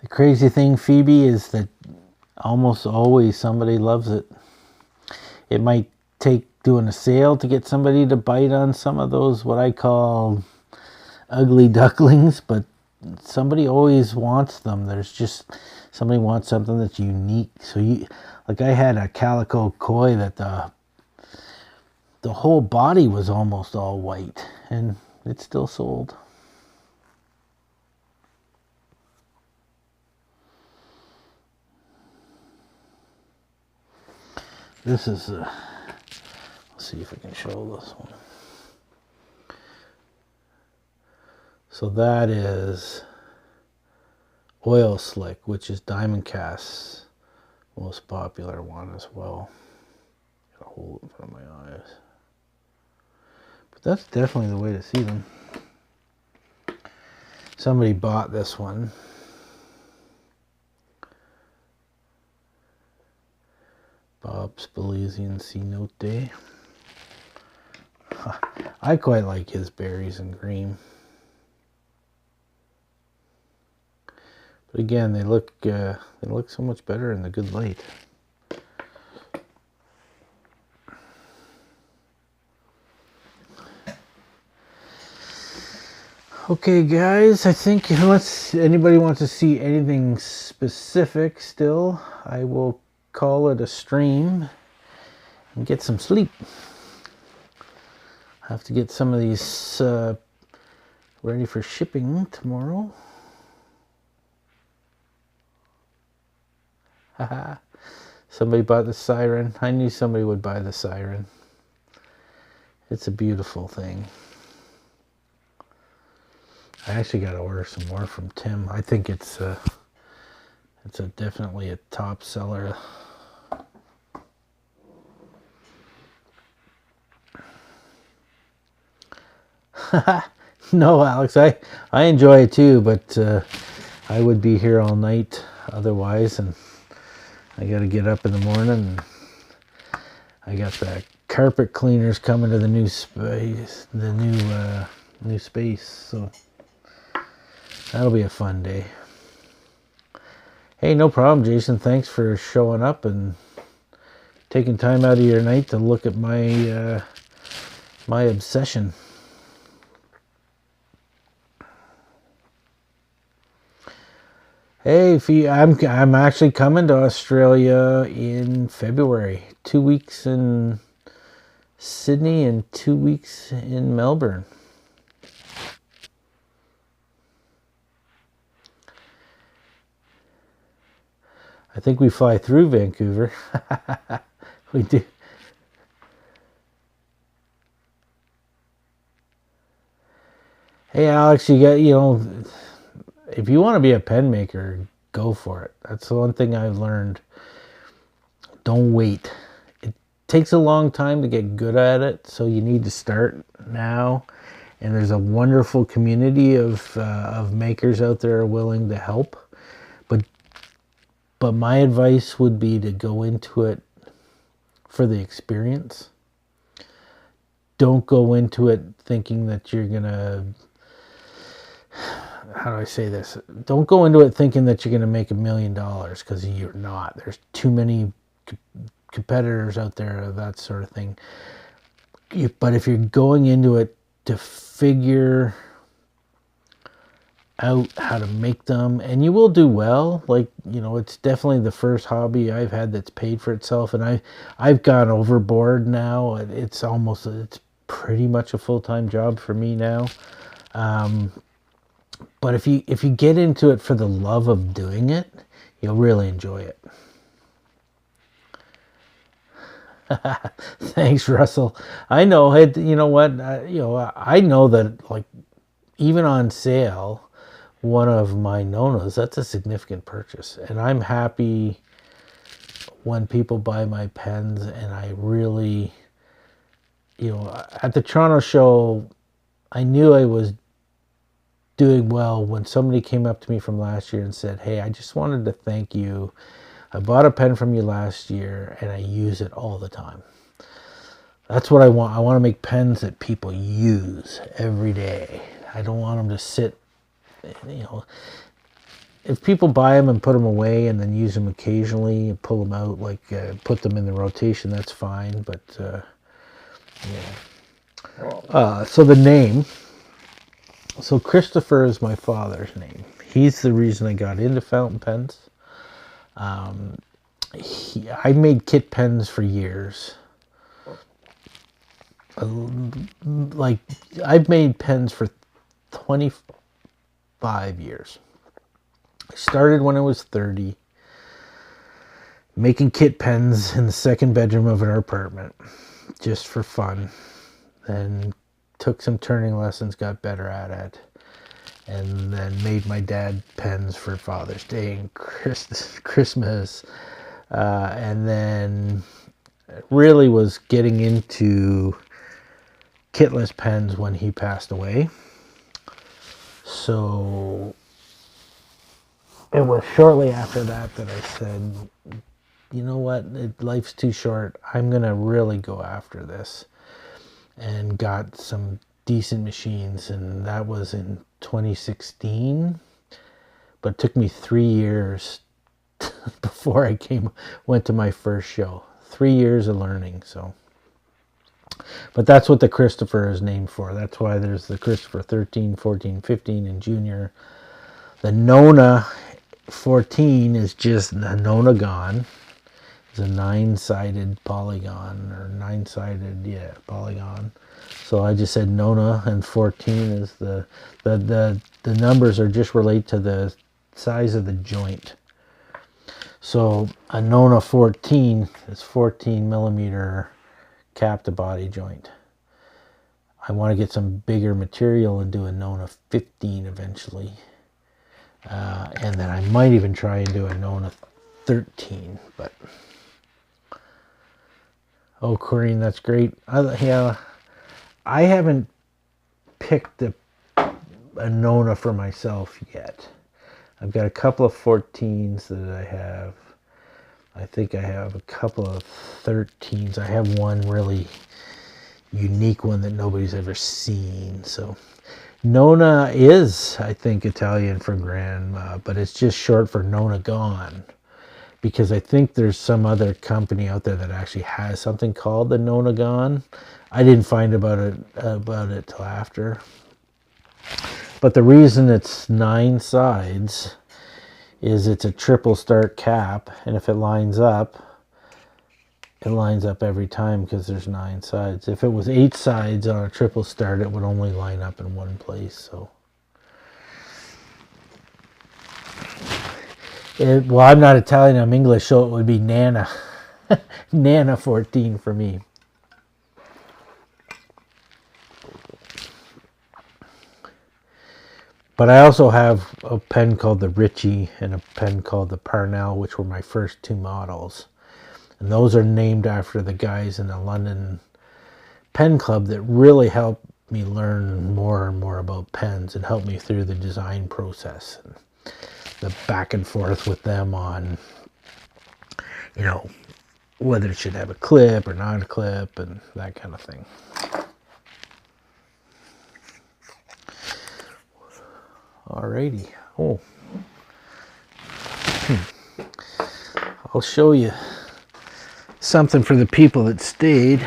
The crazy thing, Phoebe, is that almost always somebody loves it. It might take doing a sale to get somebody to bite on some of those, what I call ugly ducklings, but somebody always wants them. There's just, somebody wants something that's unique. So like I had a calico koi that the whole body was almost all white, and it still sold. This is, let's see if I can show this one. So that is Oil Slick, which is Diamond Cast's most popular one as well. Gotta hold it in front of my eyes. But that's definitely the way to see them. Somebody bought this one. Bob Spalesian C Note Day. I quite like his berries and green. But again, they look so much better in the good light. Okay, guys, I think unless anybody wants to see anything specific still, I will call it a stream and get some sleep. I have to get some of these ready for shipping tomorrow. Haha. Somebody bought the siren. I knew somebody would buy the siren. It's a beautiful thing. I actually got to order some more from Tim. I think it's definitely a top seller. No, Alex, I enjoy it too, but I would be here all night otherwise, and I got to get up in the morning. And I got the carpet cleaners coming to the new space, new space, so that'll be a fun day. Hey, no problem, Jason. Thanks for showing up and taking time out of your night to look at my my obsession. Hey, I'm actually coming to Australia in February. 2 weeks in Sydney and 2 weeks in Melbourne. I think we fly through Vancouver. We do. Hey, Alex, if you want to be a pen maker, go for it. That's the one thing I've learned. Don't wait. It takes a long time to get good at it, so you need to start now. And there's a wonderful community of makers out there willing to help. But my advice would be to go into it for the experience. Don't go into it thinking that you're gonna, how do I say this? Don't go into it thinking that you're gonna make $1 million, because you're not. There's too many competitors out there, that sort of thing. But if you're going into it to figure out how to make them, and you will do well. Like, it's definitely the first hobby I've had that's paid for itself, and I've gone overboard now. It's pretty much a full-time job for me now. But if you get into it for the love of doing it, you'll really enjoy it. Thanks, Russell. I know. You know what? I know that, like, even on sale, one of my Nonas, that's a significant purchase, and I'm happy when people buy my pens. And I really, at the Toronto show, I knew I was doing well when somebody came up to me from last year and said, hey, I just wanted to thank you. I bought a pen from you last year and I use it all the time. That's what I want. I want to make pens that people use every day. I don't want them to sit, if people buy them and put them away and then use them occasionally and pull them out, like put them in the rotation, that's fine. But so the name, so Christopher is my father's name. He's the reason I got into fountain pens. I made kit pens for years. Like, I've made pens for 25 years. I started when I was 30. making kit pens in the second bedroom of our apartment, just for fun. And took some turning lessons, got better at it, and then made my dad pens for Father's Day and Christmas. And then really was getting into kitless pens when he passed away. So it was shortly after that that I said, you know what, life's too short. I'm going to really go after this. And got some decent machines, and that was in 2016. But it took me 3 years before I went to my first show. 3 years of learning, so. But that's what the Christopher is named for. That's why there's the Christopher 13, 14, 15, and Junior. The Nona 14 is just the Nona gone. It's a 9-sided polygon, or 9-sided, polygon. So I just said Nona, and 14 is the numbers are just relate to the size of the joint. So a Nona 14 is 14 millimeter cap to body joint. I want to get some bigger material and do a Nona 15 eventually. And then I might even try and do a Nona 13, but oh, Corrine, that's great. I haven't picked a Nona for myself yet. I've got a couple of 14s that I have. I think I have a couple of 13s. I have one really unique one that nobody's ever seen. So Nona is, I think, Italian for grandma, but it's just short for Nona gone. Because I think there's some other company out there that actually has something called the Nona gone. I didn't find about it till after. But the reason it's 9 sides is it's a triple start cap, and if it lines up every time because there's 9 sides. If it was 8 sides on a triple start, it would only line up in one place. So well, I'm not Italian, I'm English, so it would be Nana. Nana 14 for me. But I also have a pen called the Ritchie and a pen called the Parnell, which were my first 2 models. And those are named after the guys in the London pen club that really helped me learn more and more about pens and helped me through the design process. And the back and forth with them on, whether it should have a clip or not a clip and that kind of thing. Alrighty. Oh. I'll show you something for the people that stayed.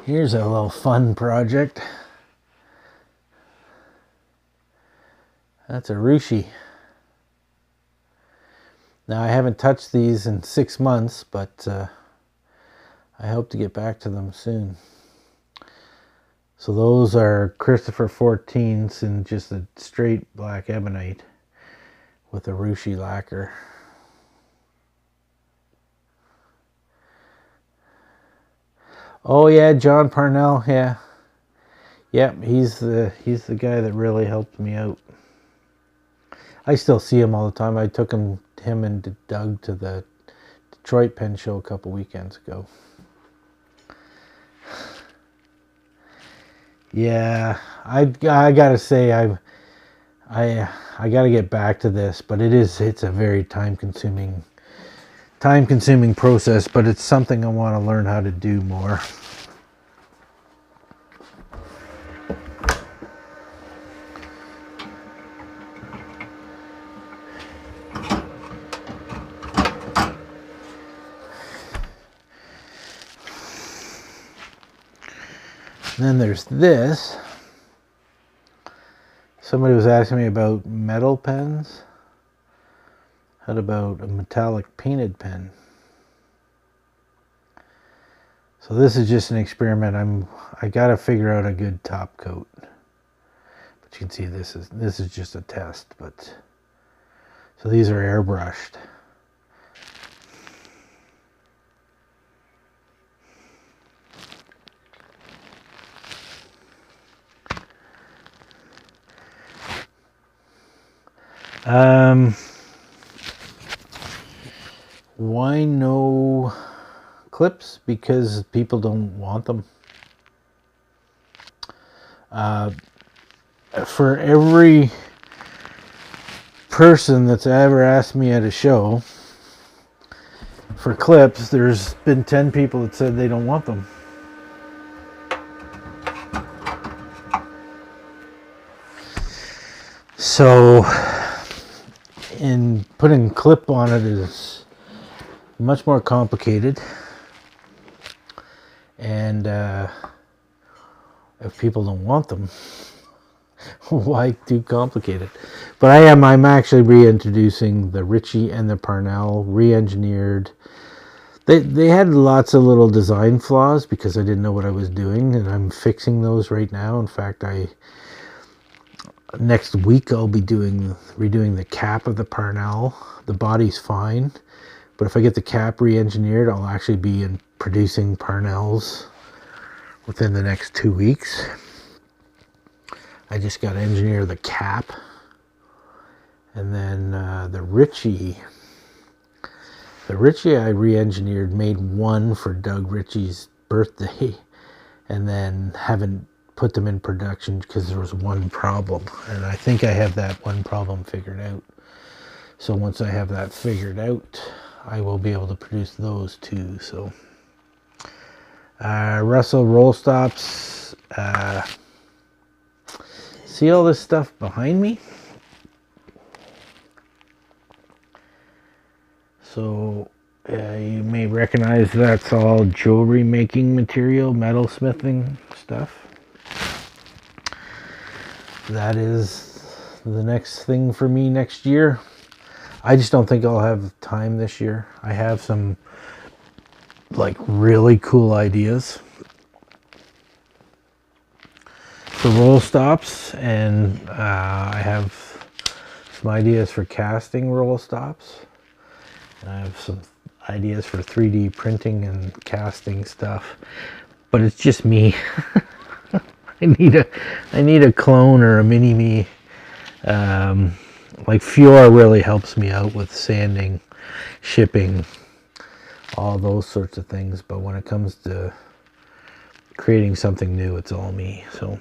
Here's a little fun project. That's a Rushi. Now I haven't touched these in 6 months, but I hope to get back to them soon. So those are Christopher 14s in just a straight black ebonite with a Rushi lacquer. Oh yeah, John Parnell, yeah. Yep, he's the guy that really helped me out. I still see him all the time. I took him and Doug to the Detroit Pen Show a couple weekends ago. Yeah, I gotta say I gotta get back to this, but it's a very time consuming process, but it's something I want to learn how to do more. And then there's this. Somebody was asking me about metal pens. How about a metallic painted pen? So this is just an experiment. I gotta figure out a good top coat. But you can see this is just a test. But so these are airbrushed. Why no clips? Because people don't want them. For every person that's ever asked me at a show for clips, there's been 10 people that said they don't want them. So, in putting a clip on it is much more complicated, and if people don't want them, why too complicated? But I'm actually reintroducing the Ritchie and the Parnell re-engineered. They had lots of little design flaws because I didn't know what I was doing, and I'm fixing those right now. In fact, next week I'll be redoing the cap of the Parnell. The body's fine, but if I get the cap re-engineered, I'll actually be producing Parnells within the next 2 weeks. I just got to engineer the cap. And then the Ritchie I re-engineered, made one for Doug Ritchie's birthday, and then haven't put them in production because there was one problem, and I think I have that one problem figured out. So once I have that figured out, I will be able to produce those too. So Russell roll stops. See all this stuff behind me? So you may recognize that's all jewelry making material, metal smithing stuff. That is the next thing for me next year. I just don't think I'll have time this year. I have some like really cool ideas for roll stops, and I have some ideas for casting roll stops. I have some ideas for 3D printing and casting stuff, but it's just me. I need a clone or a mini me. Like Fiora really helps me out with sanding, shipping, all those sorts of things. But when it comes to creating something new, it's all me. So.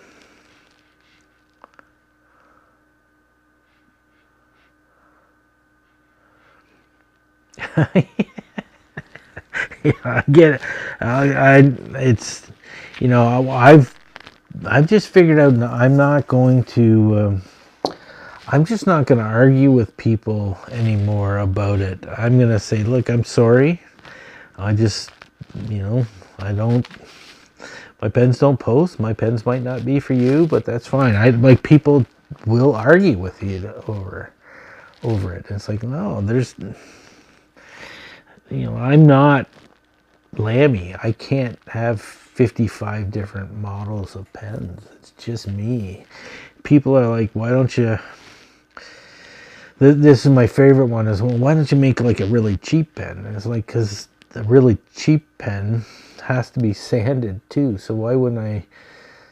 Yeah, I get it. It's, you know, I've just figured out I'm not going to. I'm just not going to argue with people anymore about it. I'm going to say, look, I'm sorry. I just, I don't. My pens don't post. My pens might not be for you, but that's fine. People will argue with you over it. And it's like, no, there's. I'm not Lammy. I can't have 55 different models of pens. It's just me. People are like, why don't you... This is my favorite one, is, well, why don't you make like a really cheap pen? And it's like, because the really cheap pen has to be sanded too. So why wouldn't I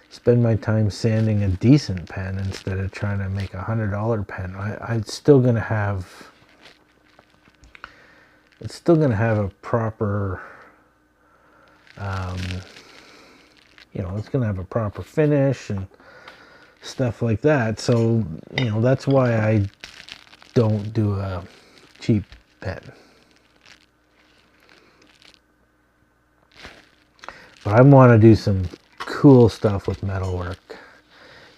spend my time sanding a decent pen instead of trying to make $100 pen? It's still going to have... It's still going to have a proper, it's going to have a proper finish and stuff like that. So, that's why I don't do a cheap pen. But I want to do some cool stuff with metalwork.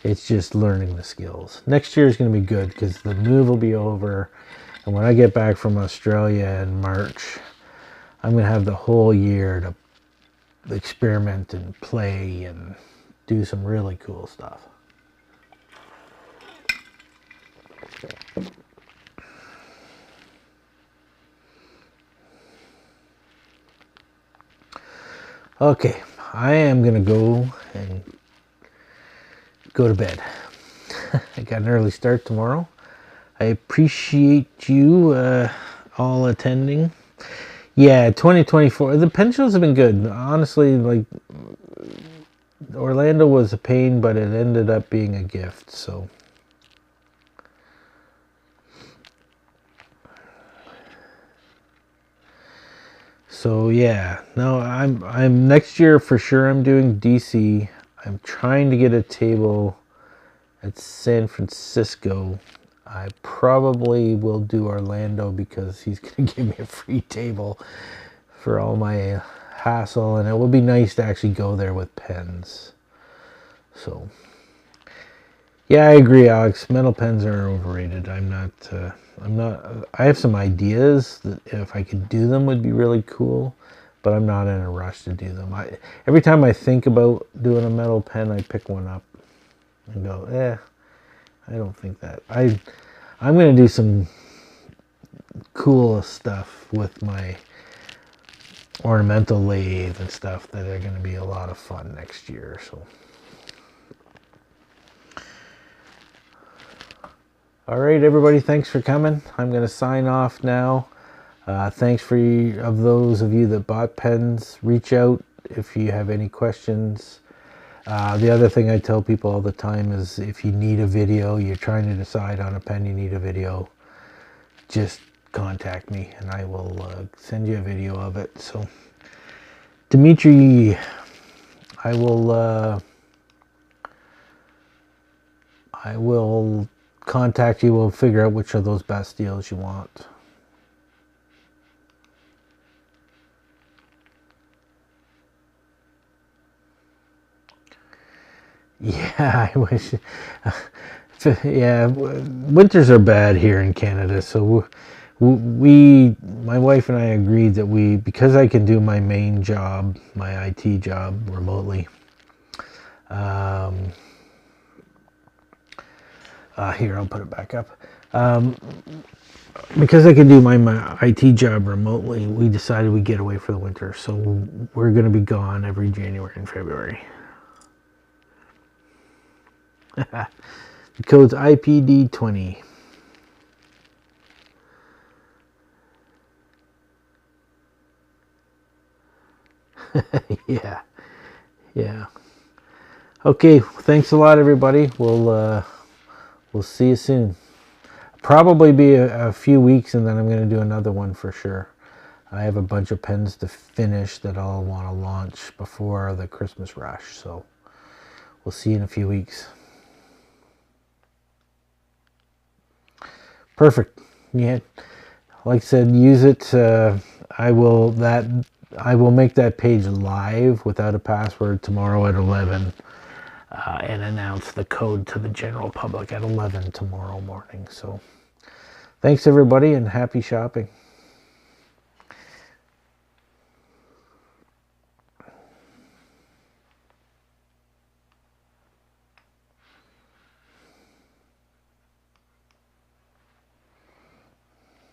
It's just learning the skills. Next year is going to be good because the move will be over. And when I get back from Australia in March, I'm going to have the whole year to experiment and play and do some really cool stuff. Okay, I am gonna go to bed. I got an early start tomorrow. I appreciate you all attending. Yeah, 2024. The pen shows have been good. Honestly, like Orlando was a pain, but it ended up being a gift. So yeah. No, I'm next year for sure. I'm doing DC. I'm trying to get a table at San Francisco. I probably will do Orlando because he's going to give me a free table for all my hassle, and it would be nice to actually go there with pens. So yeah, I agree, Alex. Metal pens are overrated. I'm not. I have some ideas that if I could do them would be really cool, but I'm not in a rush to do them. Every time I think about doing a metal pen, I pick one up and go, I don't think that. I'm going to do some cool stuff with my ornamental lathe and stuff that are going to be a lot of fun next year. So, all right, everybody, thanks for coming. I'm going to sign off now. Thanks for those of you that bought pens. Reach out if you have any questions. The other thing I tell people all the time is if you need a video, you're trying to decide on a pen, you need a video, just contact me and I will send you a video of it. So, Dimitri, I will contact you. We'll figure out which of those best deals you want. Yeah, I wish. Yeah, winters are bad here in Canada, so my wife and I agreed that because I can do my main job, my IT job remotely. Here, I'll put it back up. Because I can do my IT job remotely, we decided we'd get away for the winter, so we're going to be gone every January and February. The code's IPD20. Yeah. Okay, thanks a lot, everybody. We'll see you soon. Probably be a few weeks, and then I'm going to do another one for sure. I have a bunch of pens to finish that I'll want to launch before the Christmas rush, so we'll see you in a few weeks. Perfect. Yeah, like I said, use it. I will make that page live without a password tomorrow at 11, and announce the code to the general public at 11 tomorrow morning. So, thanks everybody, and happy shopping.